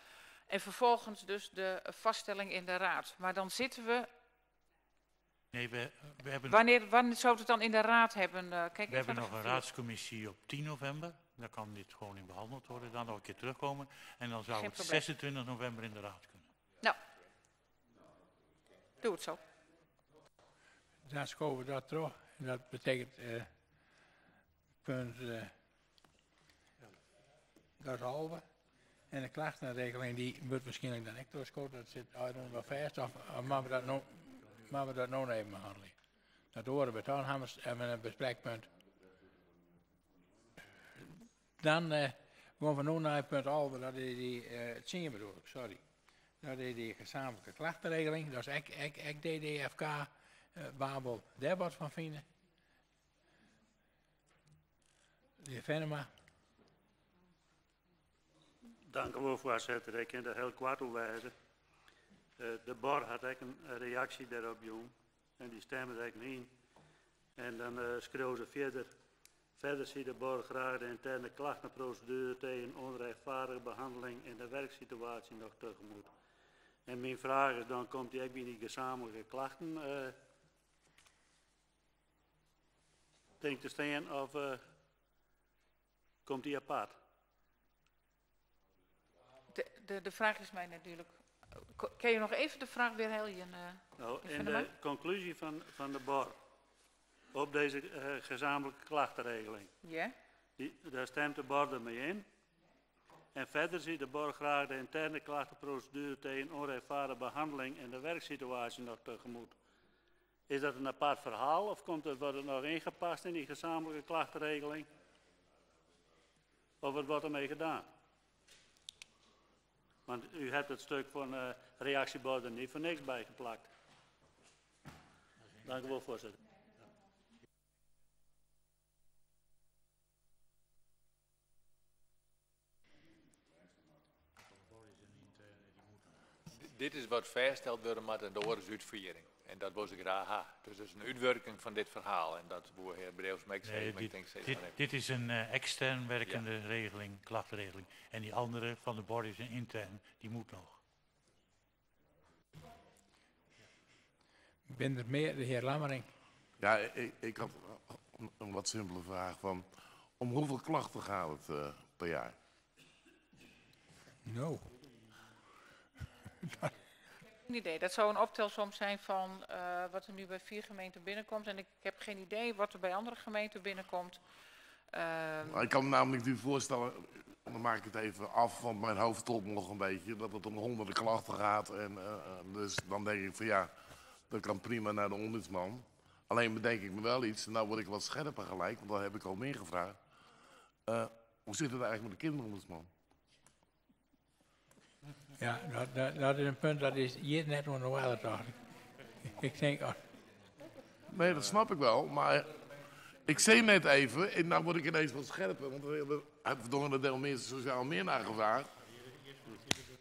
En vervolgens dus de vaststelling in de raad. Maar dan zitten we... Nee, we hebben... Wanneer zou het dan in de raad hebben? We hebben nog een raadscommissie op 10 november. Daar kan dit gewoon in behandeld worden. Dan nog een keer terugkomen. En dan zou het 26 november in de raad kunnen. Nou, doe het zo. Dan komen we dat terug. Dat betekent punt dat halve. En de klachtenregeling die moet waarschijnlijk dan echt doorscoten. Dat zit uit wel vast. Of maar we dat nou even behandelen. Dat horen we dan hebben we een bespreekpunt. Dan gaan we nu naar het punt over, dat is het zingen bedoel ik, sorry. Dat is die gezamenlijke klachtenregeling, dat is ik DDFK, Babel, daar wat van vinden. De heer Venema. Dank u wel, voorzitter. Ik kan er heel kort op wijzen. De BOR had ook een reactie daarop, jong. En die stemmen er ook niet in. En dan schreeuwen ze verder. Verder ziet de BOR graag de interne klachtenprocedure tegen onrechtvaardige behandeling in de werksituatie nog tegemoet. En mijn vraag is dan, komt die ook bij die gezamenlijke klachten denk te staan of komt die apart? De vraag is mij natuurlijk. Kan je nog even de vraag weer helden? Nou, in de conclusie van de BOR op deze gezamenlijke klachtenregeling. Ja. Daar stemt de BOR ermee in. En verder ziet de BOR graag de interne klachtenprocedure tegen onrechtvaardige behandeling in de werksituatie nog tegemoet. Is dat een apart verhaal of wordt het nog ingepast in die gezamenlijke klachtenregeling? Of wat wordt ermee gedaan? Want u hebt het stuk van reactieborden niet voor niks bijgeplakt. Dank u wel, voorzitter. Dit is wat vastgesteld wordt met een doorzuitviering. En dat was ik graag ha. Dus dat is een uitwerking van dit verhaal. En dat boer heer Breusmeek zei. Dit is een extern werkende regeling, klachtenregeling. En die andere van de BOR is een intern, die moet nog. Ben er meer, de heer Lammering? Ja, ik had een wat simpele vraag van, om hoeveel klachten gaat het per jaar? Nou. Geen idee. Dat zou een optelsom zijn van wat er nu bij 4 gemeenten binnenkomt. En ik heb geen idee wat er bij andere gemeenten binnenkomt. Ik kan me namelijk niet voorstellen, dan maak ik het even af, want mijn hoofd klopt nog een beetje, dat het om honderden klachten gaat. En, dus dan denk ik van ja, dat kan prima naar de ombudsman. Alleen bedenk ik me wel iets, en nou word ik wat scherper gelijk, want daar heb ik al meer gevraagd. Hoe zit het eigenlijk met de kinderombudsman? Ja, dat is een punt, dat is hier net nog wel toch. Ik denk... Oh. Nee, dat snap ik wel, maar ik zei net even, en nou word ik ineens wat scherper, want we hebben door een deel mensen sociaal meer naar gevraagd.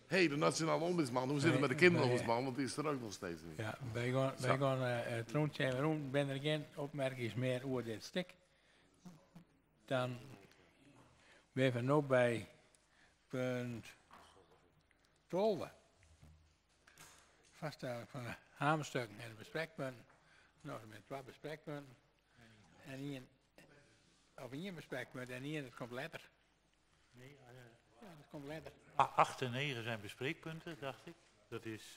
Hé, de nationale ombudsman, hoe zit het met de kinderombudsman, want die is er ook nog steeds niet. Ja, wij gaan het rondje en rond. Ben er geen opmerking meer over dit stuk. Dan ben we nu bij punt 12. Vaststelling van de hamerstukken en de bespreekpunten. Nou, met 2 bespreekpunten. En hier bespreekpunt en hier het komt later. Nee, ja, dat komt later. 8 en 9 zijn bespreekpunten, dacht ik. Dat is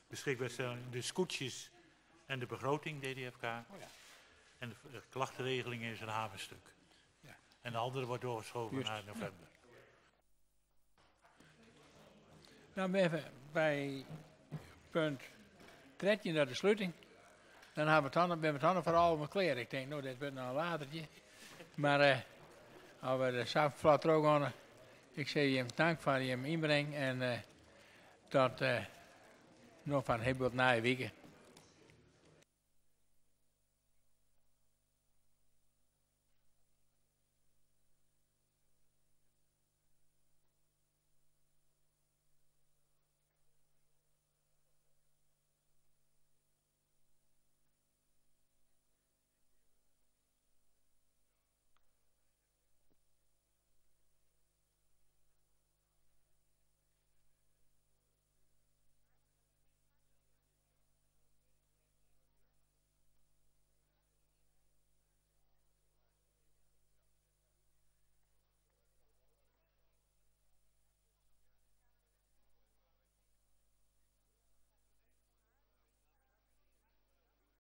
beschikbaarstelling, de scootjes en de begroting, DDFK. Oh ja. En de klachtenregeling is een hamerstuk. Ja. En de andere wordt doorgeschoven naar november. Dan ben we bij punt 13 naar de sluiting. Dan hebben we het dan vooral over kleren. Ik denk, nou, dit wordt nou een latertje. Maar als we de avondvlat ook gaan, ik zeg je dank voor je inbreng en dat nog van heel veel na weken.